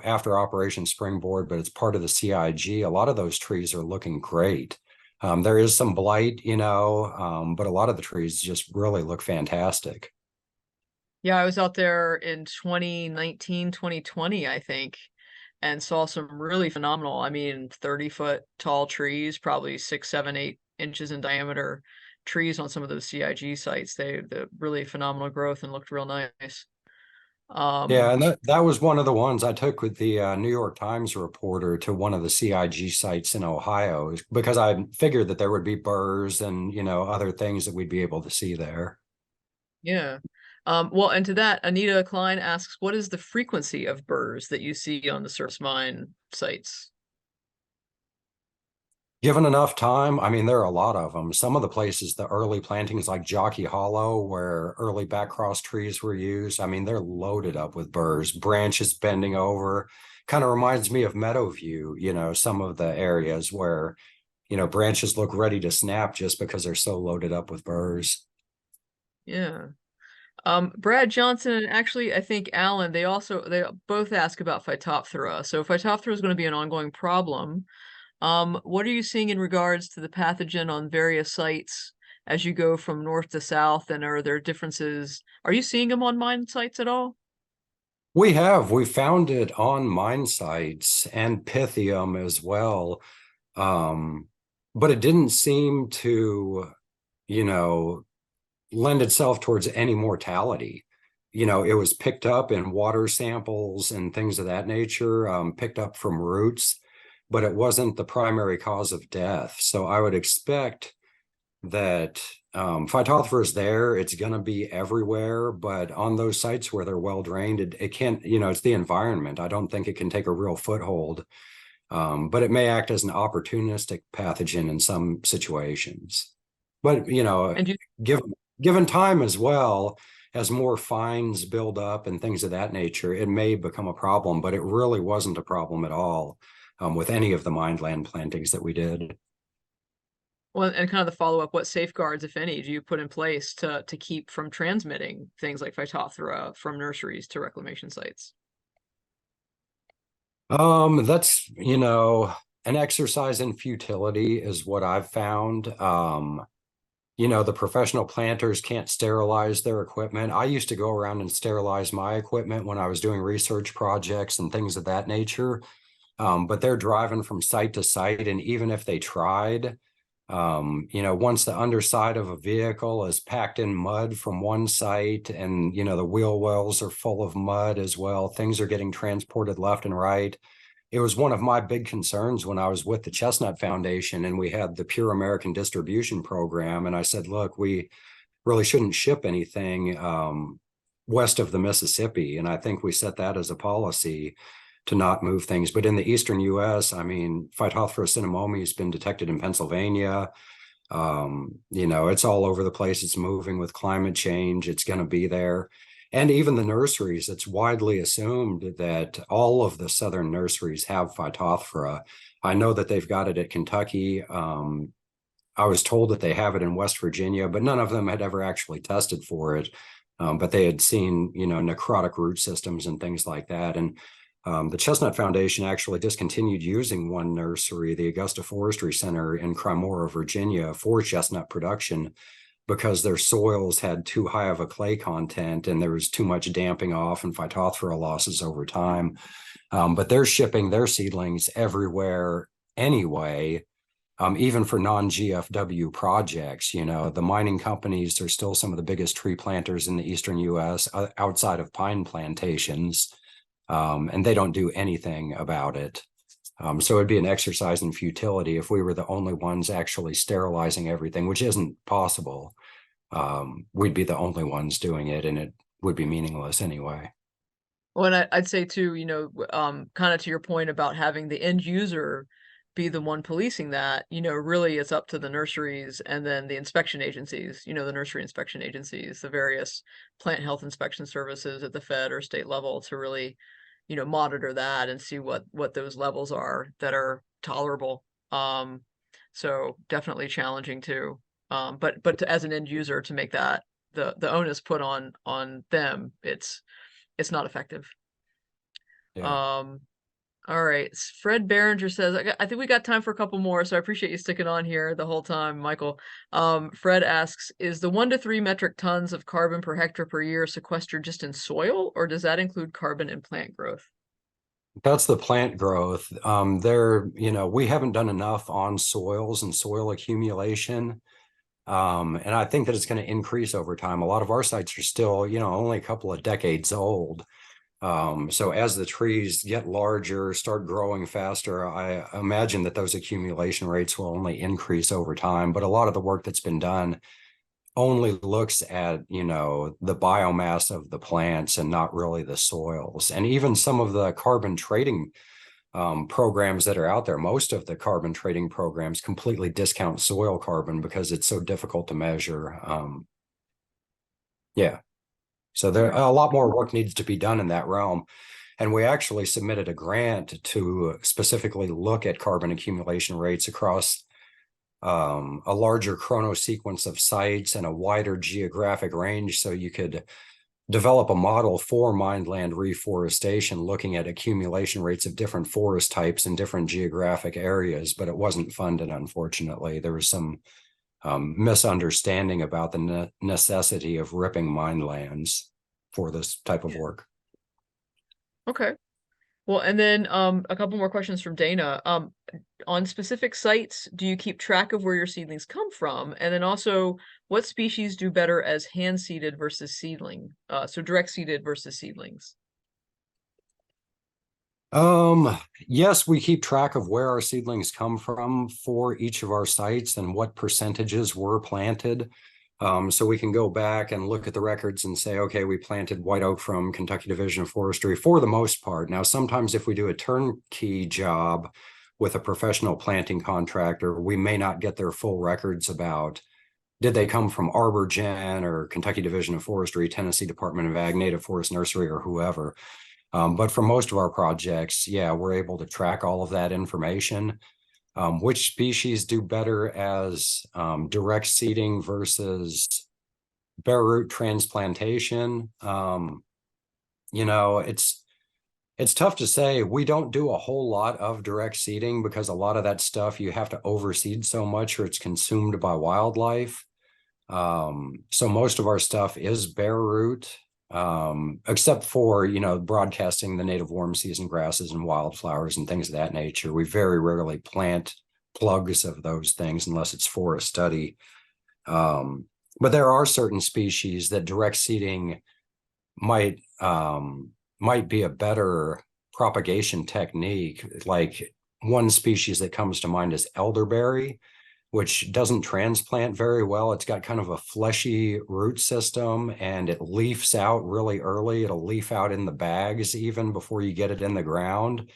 after Operation Springboard, but it's part of the CIG. A lot of those trees are looking great. There is some blight, but a lot of the trees just really look fantastic. Yeah, I was out there in 2019, 2020, I think, and saw some really phenomenal, I mean, 30-foot tall trees, probably 6, 7, 8 inches in diameter trees on some of those CIG sites. The really phenomenal growth and looked real nice. Yeah, Um, and that was one of the ones I took with the New York Times reporter to one of the CIG sites in Ohio because I figured that there would be burrs and, other things that we'd be able to see there. yeah. Well, and to that, Anita Klein asks, what is the frequency of burrs that you see on the surface mine sites? Given enough time, I mean, there are a lot of them. Some of the places, the early plantings like Jockey Hollow, where early backcross trees were used, I mean, they're loaded up with burrs, branches bending over. Kind of reminds me of Meadowview, some of the areas where, branches look ready to snap just because they're so loaded up with burrs. Yeah. Brad Johnson and actually I think Alan, they both ask about Phytophthora. So Phytophthora is going to be an ongoing problem. What are you seeing in regards to the pathogen on various sites as you go from north to south, and are there differences? Are you seeing them on mine sites at all? We found it on mine sites and Pythium as well. Um, but it didn't seem to, you know, lend itself towards any mortality. It was picked up in water samples and things of that nature, picked up from roots, but it wasn't the primary cause of death. So I would expect that Phytophthora is there. It's going to be everywhere, but on those sites where they're well drained, it can't, it's the environment. I don't think it can take a real foothold, but it may act as an opportunistic pathogen in some situations. But, And you given time as well, as more fines build up and things of that nature, it may become a problem, but it really wasn't a problem at all with any of the Mineland plantings that we did. Well, and kind of the follow-up, what safeguards, if any, do you put in place to keep from transmitting things like Phytophthora from nurseries to reclamation sites? That's, an exercise in futility is what I've found. The professional planters can't sterilize their equipment. I used to go around and sterilize my equipment when I was doing research projects and things of that nature. But they're driving from site to site, and even if they tried, once the underside of a vehicle is packed in mud from one site and, the wheel wells are full of mud as well, things are getting transported left and right. It was one of my big concerns when I was with the Chestnut Foundation and we had the Pure American distribution program. And I said, look, we really shouldn't ship anything west of the Mississippi. And I think we set that as a policy to not move things. But in the eastern US, I mean, Phytophthora cinnamomum has been detected in Pennsylvania. It's all over the place. It's moving with climate change. It's going to be there. And even the nurseries, it's widely assumed that all of the southern nurseries have Phytophthora. I know that they've got it at Kentucky. I was told that they have it in West Virginia, but none of them had ever actually tested for it. But they had seen, necrotic root systems and things like that. And the Chestnut Foundation actually discontinued using one nursery, the Augusta Forestry Center in Cremora, Virginia, for chestnut production because their soils had too high of a clay content and there was too much damping off and Phytophthora losses over time. But they're shipping their seedlings everywhere anyway, even for non-GFW projects. The mining companies are still some of the biggest tree planters in the eastern US outside of pine plantations. and they don't do anything about it. So it'd be an exercise in futility if we were the only ones actually sterilizing everything, which isn't possible. We'd be the only ones doing it, and it would be meaningless anyway. Well, and I'd say too, kind of to your point about having the end user be the one policing that, really it's up to the nurseries and then the inspection agencies, the nursery inspection agencies, the various plant health inspection services at the fed or state level to really, monitor that and see what those levels are that are tolerable. So definitely challenging too. As an end user to make that the onus put on them, it's not effective. Yeah. All right. Fred Behringer says, I think we got time for a couple more, so I appreciate you sticking on here the whole time, Michael. Fred asks, is the 1 to 3 metric tons of carbon per hectare per year sequestered just in soil, or does that include carbon in plant growth? That's the plant growth. We haven't done enough on soils and soil accumulation. And I think that it's going to increase over time. A lot of our sites are still, only a couple of decades old. So as the trees get larger, start growing faster, I imagine that those accumulation rates will only increase over time. But a lot of the work that's been done only looks at, the biomass of the plants and not really the soils. And even some of the carbon trading programs that are out there, most of the carbon trading programs completely discount soil carbon because it's so difficult to measure. Yeah. So there a lot more work needs to be done in that realm. And we actually submitted a grant to specifically look at carbon accumulation rates across a larger chronosequence of sites and a wider geographic range, so you could develop a model for mineland reforestation looking at accumulation rates of different forest types in different geographic areas, but it wasn't funded, unfortunately. There was some misunderstanding about the necessity of ripping minelands for this type of work. Okay. Well, and then a couple more questions from Dana. On specific sites, do you keep track of where your seedlings come from? And then also, what species do better as hand seeded versus seedling? So direct seeded versus seedlings. Yes, we keep track of where our seedlings come from for each of our sites and what percentages were planted. So we can go back and look at the records and say, okay, we planted white oak from Kentucky Division of Forestry for the most part. Now, sometimes if we do a turnkey job with a professional planting contractor, we may not get their full records about did they come from ArborGen or Kentucky Division of Forestry, Tennessee Department of Ag, Native Forest Nursery, or whoever. But for most of our projects, yeah, we're able to track all of that information. Which species do better as direct seeding versus bare root transplantation? It's tough to say. We don't do a whole lot of direct seeding because a lot of that stuff you have to overseed so much or it's consumed by wildlife. So most of our stuff is bare root, except for, broadcasting the native warm season grasses and wildflowers and things of that nature. We very rarely plant plugs of those things unless it's for a study. But there are certain species that direct seeding might be a better propagation technique. Like one species that comes to mind is elderberry, which doesn't transplant very well. It's got kind of a fleshy root system and it leafs out really early. It'll leaf out in the bags even before you get it in the ground.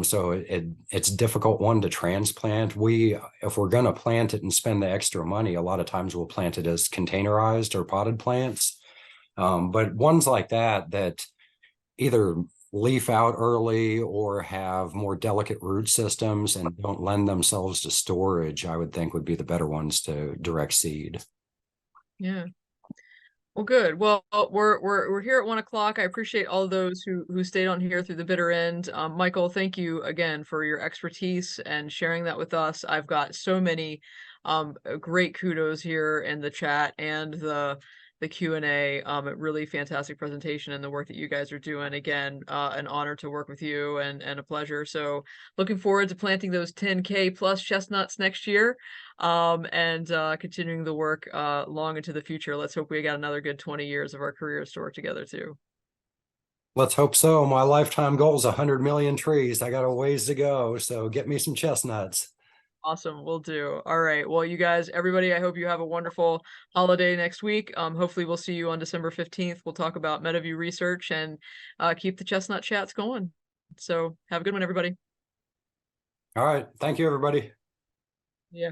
So it's a difficult one to transplant. If we're going to plant it and spend the extra money, a lot of times we'll plant it as containerized or potted plants. But ones like that either leaf out early or have more delicate root systems and don't lend themselves to storage, I would think would be the better ones to direct seed. Yeah. Well, good. Well, we're here at 1 o'clock. I appreciate all those who stayed on here through the bitter end. Michael, thank you again for your expertise and sharing that with us. I've got so many great kudos here in the chat and the Q&A. A really fantastic presentation and the work that you guys are doing. Again, an honor to work with you and a pleasure. So looking forward to planting those 10K plus chestnuts next year. And continuing the work long into the future. Let's hope we got another good 20 years of our careers to work together too. Let's hope so. My lifetime goal is 100 million trees. I got a ways to go, so get me some chestnuts. Awesome, will do. All right. Well, you guys, everybody, I hope you have a wonderful holiday next week. Hopefully we'll see you on December 15th. We'll talk about MetaView research and keep the chestnut chats going. So have a good one, everybody. All right. Thank you, everybody. Yeah.